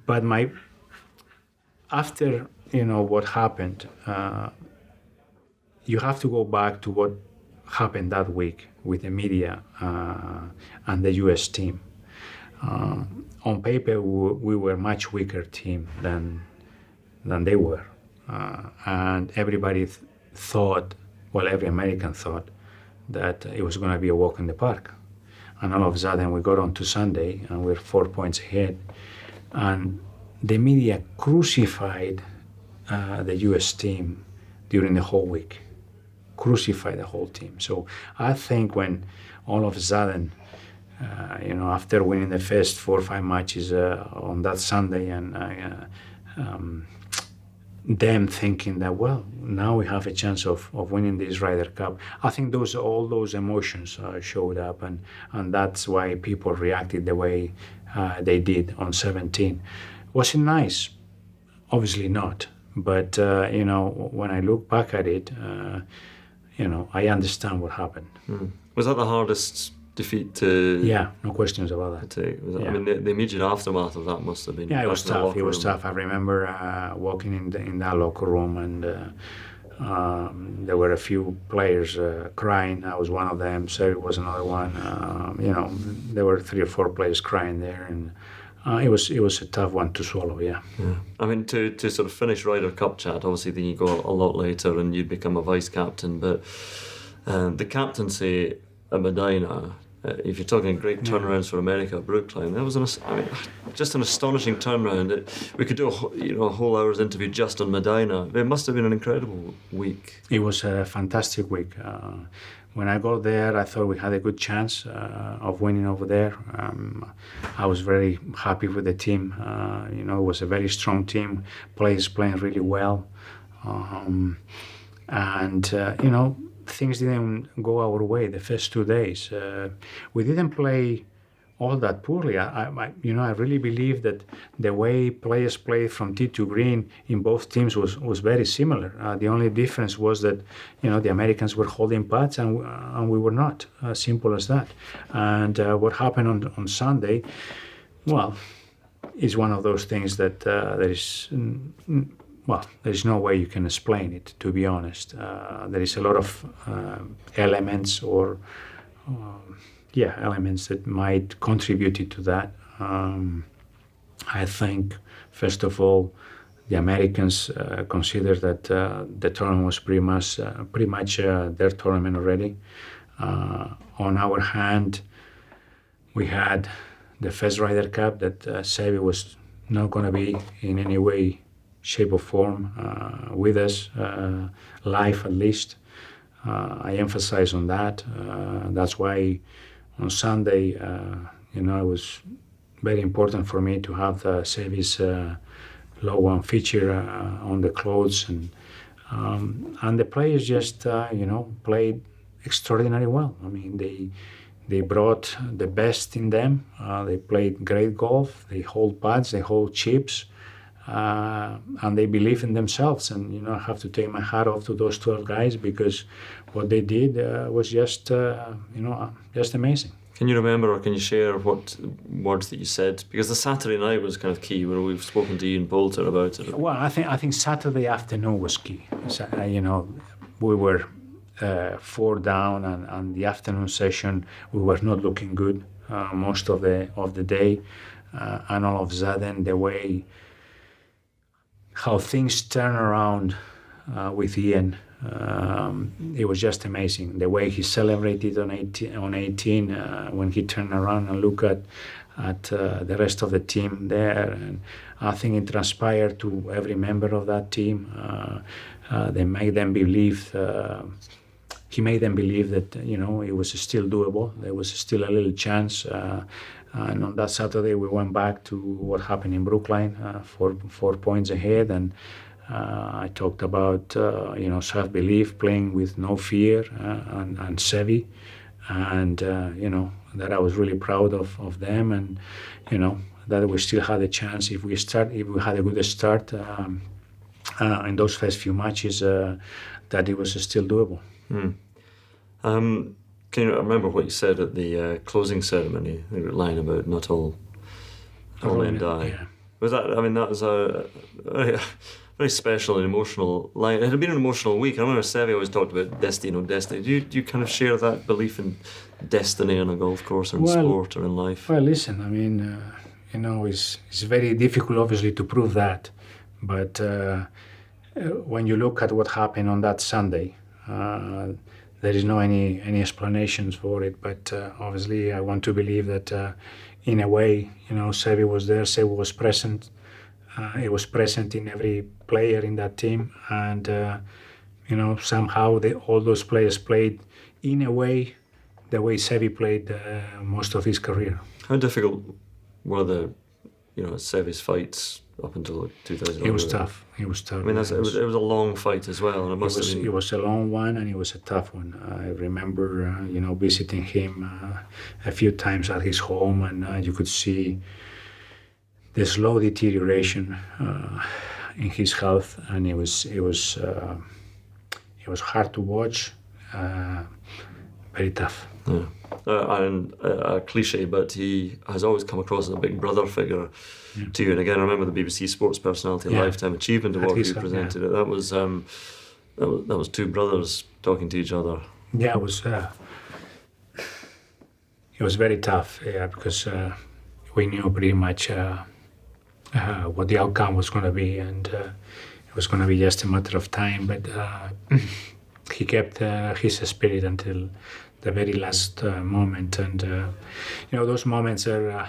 But after what happened, you have to go back to what happened that week with the media and the US team. On paper, we were a much weaker team than they were. And everybody thought, well, every American thought, that it was going to be a walk in the park. And all of a sudden, we got on to Sunday, and we're 4 points ahead. And the media crucified the U.S. team during the whole week. Crucified the whole team. So I think when all of a sudden, after winning the first 4 or 5 matches on that Sunday, and them thinking that, well, now we have a chance of winning this Ryder Cup. I think all those emotions showed up, and that's why people reacted the way they did on 17. Was it nice? Obviously not. But, when I look back at it, I understand what happened. Was that the hardest defeat to... Yeah, no questions about that. I mean, the immediate aftermath of that must have been... Yeah, it was tough. It was tough. I remember walking in that locker room, and there were a few players crying. I was one of them. Seve was another one. There were 3 or 4 players crying there, and it was a tough one to swallow. Yeah. I mean, to sort of finish Ryder Cup chat, obviously then you go a lot later and you'd become a vice captain, but the captaincy at Medinah, if you're talking great turnarounds for America, Brookline, that was just an astonishing turnaround. We could do a whole hour's interview just on Medinah. It must have been an incredible week. It was a fantastic week. When I got there, I thought we had a good chance of winning over there. I was very happy with the team. It was a very strong team. Players playing really well, things didn't go our way the first 2 days. We didn't play all that poorly. I really believe that the way players played from tee to green in both teams was very similar. The only difference was that the Americans were holding putts and we were not. Simple as that. And what happened on Sunday, well, is one of those things that there's no way you can explain it, to be honest. There is a lot of elements elements that might contribute to that. I think, first of all, the Americans consider that the tournament was pretty much their tournament already. On our hand, we had the first Ryder Cup that Seve was not going to be in any way, shape or form with us, live at least. I emphasize on that. That's why on Sunday, it was very important for me to have the Seve's logo and feature on the clothes, and the players just played extraordinarily well. I mean, they brought the best in them. They played great golf. They hold putts. They hold chips. And they believe in themselves, and I have to take my hat off to those 12 guys, because what they did was just amazing. Can you remember, or can you share what words that you said? Because the Saturday night was kind of key, where we've spoken to Ian Poulter about it. Well, I think Saturday afternoon was key. We were 4 down, and the afternoon session we were not looking good most of the day, and all of a sudden the way how things turn around with Ian, it was just amazing. The way he celebrated on 18 when he turned around and looked at the rest of the team there, and I think it transpired to every member of that team. They made them believe. He made them believe that it was still doable. There was still a little chance. And on that Saturday, we went back to what happened in Brookline, 4 points ahead, and I talked about self-belief, playing with no fear, and Seve, and that I was really proud of them, and that we still had a chance if we had a good start in those first few matches, that it was still doable. Can you remember what you said at the closing ceremony? The line about not all men die. Yeah. Was that? I mean, that very special and emotional line. It had been an emotional week. I remember Seve always talked about destiny. Do you kind of share that belief in destiny on a golf course or in sport or in life? Well, listen, I mean, it's very difficult, obviously, to prove that. But when you look at what happened on that Sunday, there is no any explanations for it. But obviously, I want to believe that in a way, Seve was there, Seve was present. It was present in every player in that team, and somehow all those players played in a way the way Seve played most of his career. How difficult were Seve's fights up until 2000? It was tough. It was tough. I mean, it was a long fight as well, and it was a long one, and it was a tough one. I remember, visiting him a few times at his home, and you could see the slow deterioration in his health, and it was hard to watch. Very tough. Yeah. And a cliche, but he has always come across as a big brother figure to you. And again, I remember the BBC Sports Personality Lifetime Achievement Award you presented it. That was two brothers talking to each other. Yeah, it was very tough. Yeah, because we knew pretty much what the outcome was going to be, and it was going to be just a matter of time. But he kept his spirit until the very last moment, and those moments are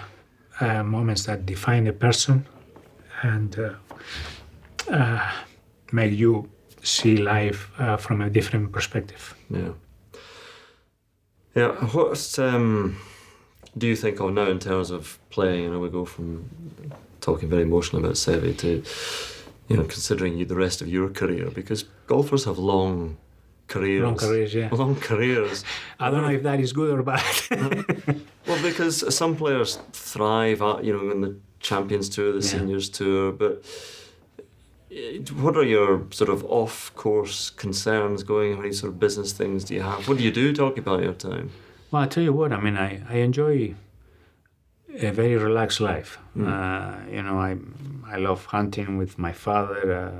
moments that define a person and make you see life from a different perspective. Yeah. What do you think of now in terms of playing? We go from talking very emotionally about Seve to considering the rest of your career, because golfers have long careers. Long careers, yeah. Long careers. I don't know if that is good or bad. Well, because some players thrive at, in the Champions Tour, the Seniors Tour, but what are your sort of off-course concerns going? How many sort of business things do you have? What do you do to occupy your time? Well, I'll tell you what, I mean, I enjoy a very relaxed life. I love hunting with my father.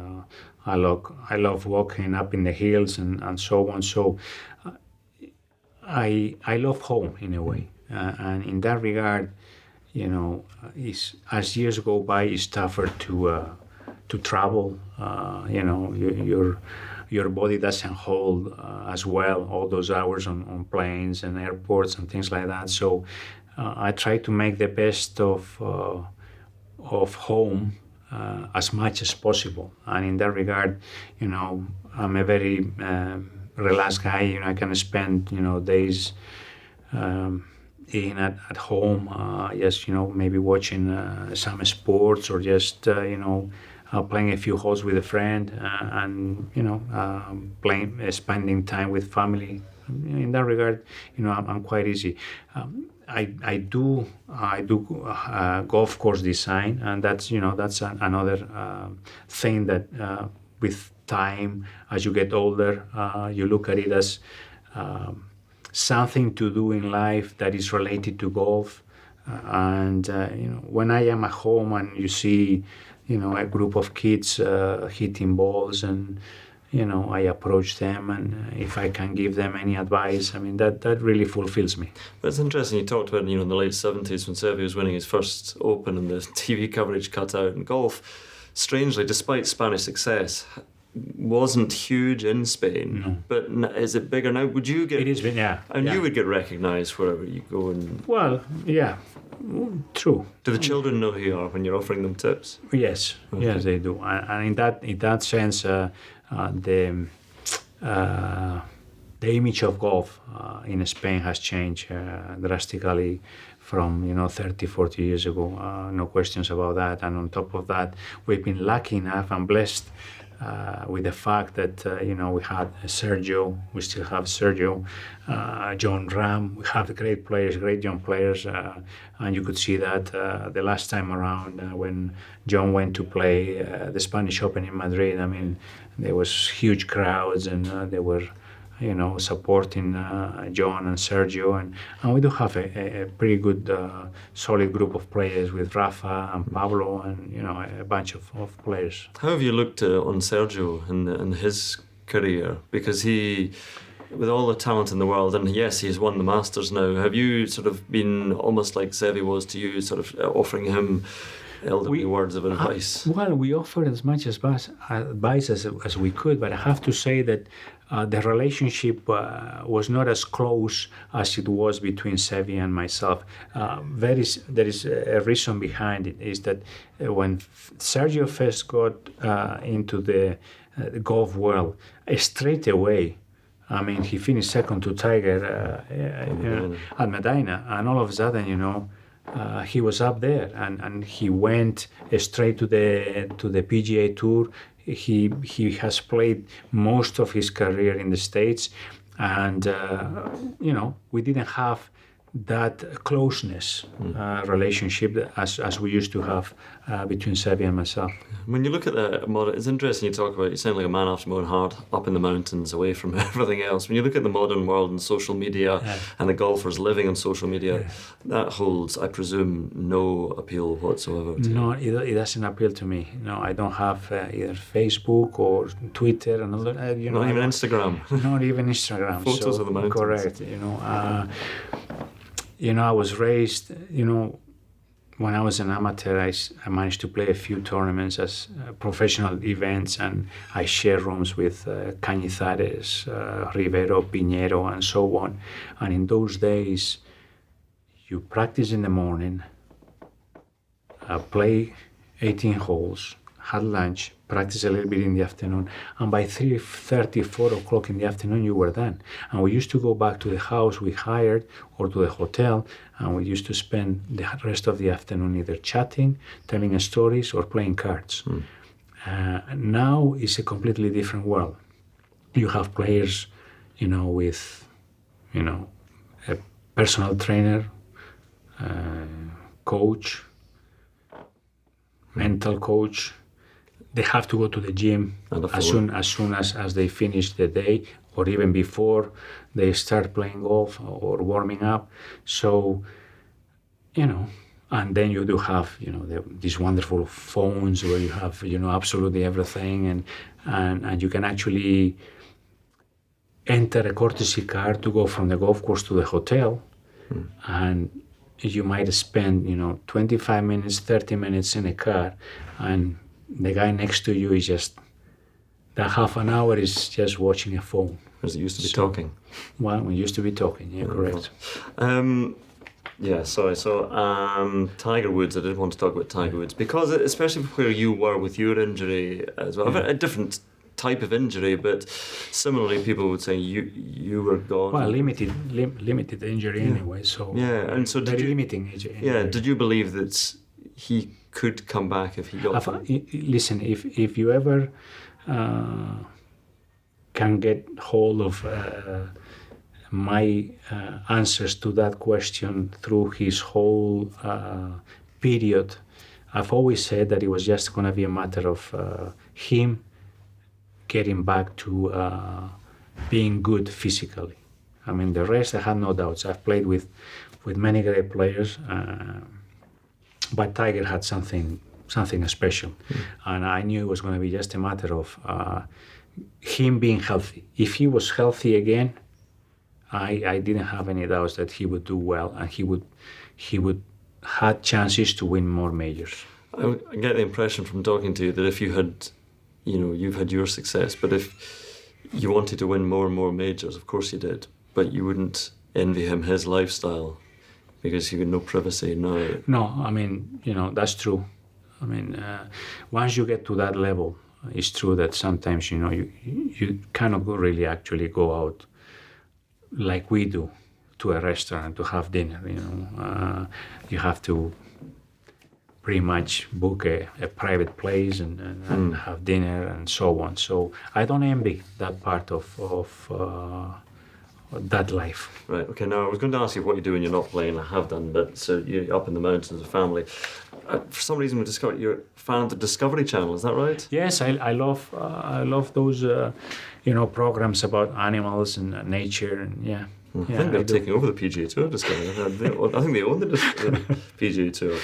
I love walking up in the hills and so on. So I love home in a way. And in that regard, as years go by, it's tougher to travel. Your body doesn't hold as well all those hours on planes and airports and things like that. So I try to make the best of home as much as possible. And in that regard, I'm a very relaxed guy. I can spend days in at home, just maybe watching some sports or just playing a few holes with a friend, and spending time with family. In that regard, I'm quite easy. I do golf course design, and that's another thing that with time, as you get older, you look at it as something to do in life that is related to golf. And when I am at home and you see a group of kids hitting balls, and I approach them, and if I can give them any advice, I mean, that really fulfills me. But it's interesting, you talked about, in the late 70s when Seve was winning his first Open and the TV coverage cut out, and golf, strangely, despite Spanish success, wasn't huge in Spain. No. But is it bigger now? Would you get... It is, yeah. And yeah. you would get recognised wherever you go. And well, yeah, true. Do the children know who you are when you're offering them tips? Yes, okay. Yes, they do. And in that sense, the image of golf in Spain has changed drastically from 30, 40 years ago. No questions about that. And on top of that, we've been lucky enough and blessed with the fact that we had Sergio, we still have Sergio, John Ram. We have great players, great young players, and you could see that the last time around when John went to play the Spanish Open in Madrid. I mean, there was huge crowds, and there were supporting John and Sergio, and we do have a pretty good, solid group of players with Rafa and Pablo, and a bunch of players. How have you looked on Sergio and his career? Because he, with all the talent in the world, and yes, he's won the Masters now, have you sort of been almost like Seve was to you, sort of offering him elderly words of advice? Well, we offered as much advice as we could, but I have to say that the relationship was not as close as it was between Seve and myself. There is a reason behind it, is that when Sergio first got into the golf world, straight away, I mean, he finished second to Tiger at Medinah, and all of a sudden, he was up there, and he went straight to the PGA Tour. He has played most of his career in the States, and we didn't have that closeness relationship as we used to have between Seve and myself. When you look at the modern, it's interesting you talk about, you sound like a man after my own heart, up in the mountains, away from everything else. When you look at the modern world and social media and the golfers living on social media, that holds, I presume, no appeal whatsoever to No, it doesn't appeal to me. No, I don't have either Facebook or Twitter and all that. Not even Instagram. Not even Instagram. Photos of the mountains. Correct. I was raised, when I was an amateur, I managed to play a few tournaments as professional events, and I shared rooms with Cañizares, Rivero, Piñero, and so on. And in those days, you practice in the morning, play 18 holes, had lunch, practice a little bit in the afternoon, and by 3:30, 4 o'clock in the afternoon, you were done. And we used to go back to the house we hired or to the hotel, and we used to spend the rest of the afternoon either chatting, telling stories, or playing cards. Now it's a completely different world. You have players, with, a personal trainer, coach, mental coach. They have to go to the gym as soon as they finish the day, or even before they start playing golf or warming up. So, and then you do have, these wonderful phones where you have, absolutely everything, and you can actually enter a courtesy car to go from the golf course to the hotel, and you might spend, 25 minutes, 30 minutes in a car, and the guy next to you is just, that half an hour is just watching a phone. As it used to be talking. Well, we used to be talking, yeah, correct. So Tiger Woods, I did want to talk about Tiger Woods, because especially where you were with your injury as well, a different type of injury, but similarly people would say you were gone. Well, limited injury anyway, so and so very limiting injury. Yeah, did you believe that he could come back if he got listen, if you ever can get hold of my answers to that question through his whole period, I've always said that it was just going to be a matter of him getting back to being good physically. I mean, the rest I had no doubts. I've played with many great players, but Tiger had something special, and I knew it was going to be just a matter of him being healthy. If he was healthy again, I didn't have any doubts that he would do well, and he would have chances to win more majors. I get the impression from talking to you that if you had, you've had your success, but if you wanted to win more and more majors, of course you did, but you wouldn't envy him his lifestyle because you had no privacy. No, I mean, that's true. I mean, once you get to that level, it's true that sometimes, you cannot really actually go out like we do to a restaurant to have dinner. You have to pretty much book a private place and have dinner and so on. So I don't envy that part of that life. Right, okay, now I was going to ask you what you do when you're not playing. I have done, but so you're up in the mountains with family. for some reason we discovered you're a fan of the Discovery Channel. Is that right? Yes, I love those programs about animals and nature, and yeah. I think they're taking over the PGA Tour Discovery. I think they own the PGA Tour.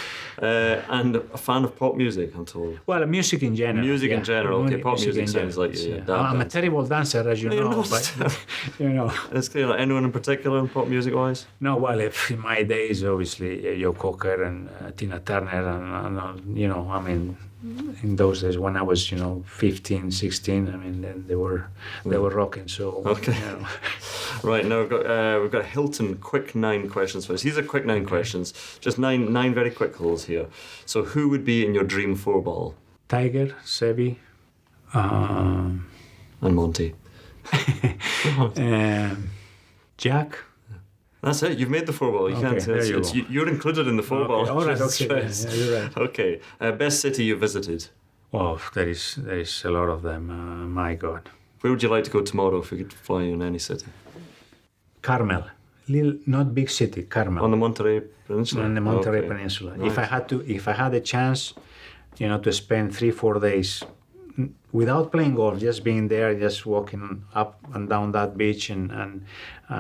And a fan of pop music, I'm told. Well, music in general. Music in general. Okay, pop music sounds like you. Yeah. I'm a terrible dancer, as you know. But, It's clear. Anyone in particular in pop music wise? No, well, in my days, obviously, Joe Cocker and Tina Turner, and I mean, in those days when I was 15, 16, I mean, they were rocking. So okay. Right, now we've got Hilton quick 9 questions for us. These are quick 9 questions, just nine very quick holes here. So who would be in your dream 4-ball? Tiger, Seve, and Monty. Jack. That's it. You've made the 4-ball. You can't. You're included in the 4-ball. Okay. All right. Okay. Yeah, you're right. Okay. Best city you visited? Oh, there is a lot of them. My God. Where would you like to go tomorrow if you could fly in any city? Carmel. Little, not big city. Carmel. On the Monterey Peninsula. On the Monterey Peninsula. Nice. If I had a chance, to spend 3-4 days without playing golf, just being there, just walking up and down that beach and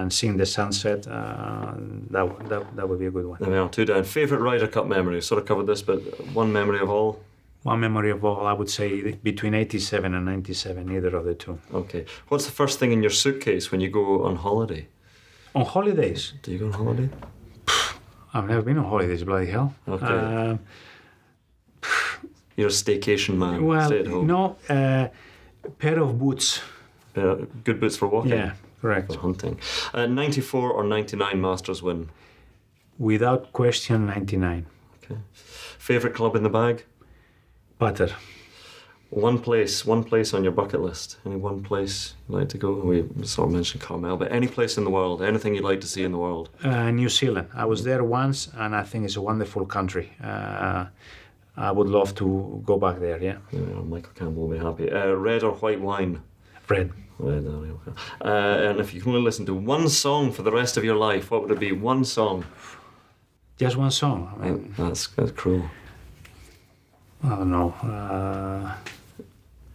seeing the sunset, that would be a good one. There we are, 2 down. Favourite Ryder Cup memory? Sort of covered this, but one memory of all? One memory of all, I would say between 87 and 97, either of the two. Okay. What's the first thing in your suitcase when you go on holiday? On holidays? Do you go on holiday? I've never been on holidays, bloody hell. Okay. You're a staycation man. Well, stay at home. No, pair of boots. Good boots for walking? Yeah, correct. For hunting. 94 or 99 Masters win? Without question, 99. Okay. Favourite club in the bag? Putter. One place on your bucket list. Any one place you'd like to go? We sort of mentioned Carmel, but any place in the world, anything you'd like to see in the world? New Zealand. I was there once, and I think it's a wonderful country. I would love to go back there, yeah. Michael Campbell will be happy. Red or white wine? Red. Red, okay. And if you can only listen to one song for the rest of your life, what would it be? One song? Just one song? I mean, that's cruel. I don't know.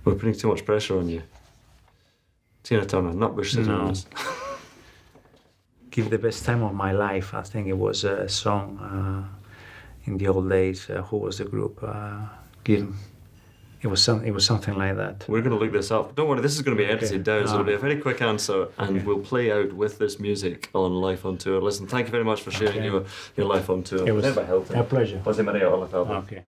We're putting too much pressure on you. Tina Turner, Nutbush Scissors. No. Give the best time of my life. I think it was a song in the old days. Who was the group? It was something like that. We're going to look this up. Don't worry, this is going to be edited down, so it'll be a very quick answer, and we'll play out with this music on Life on Tour. Listen, thank you very much for sharing your Life on Tour. It was a pleasure. José María Olazábal. Okay.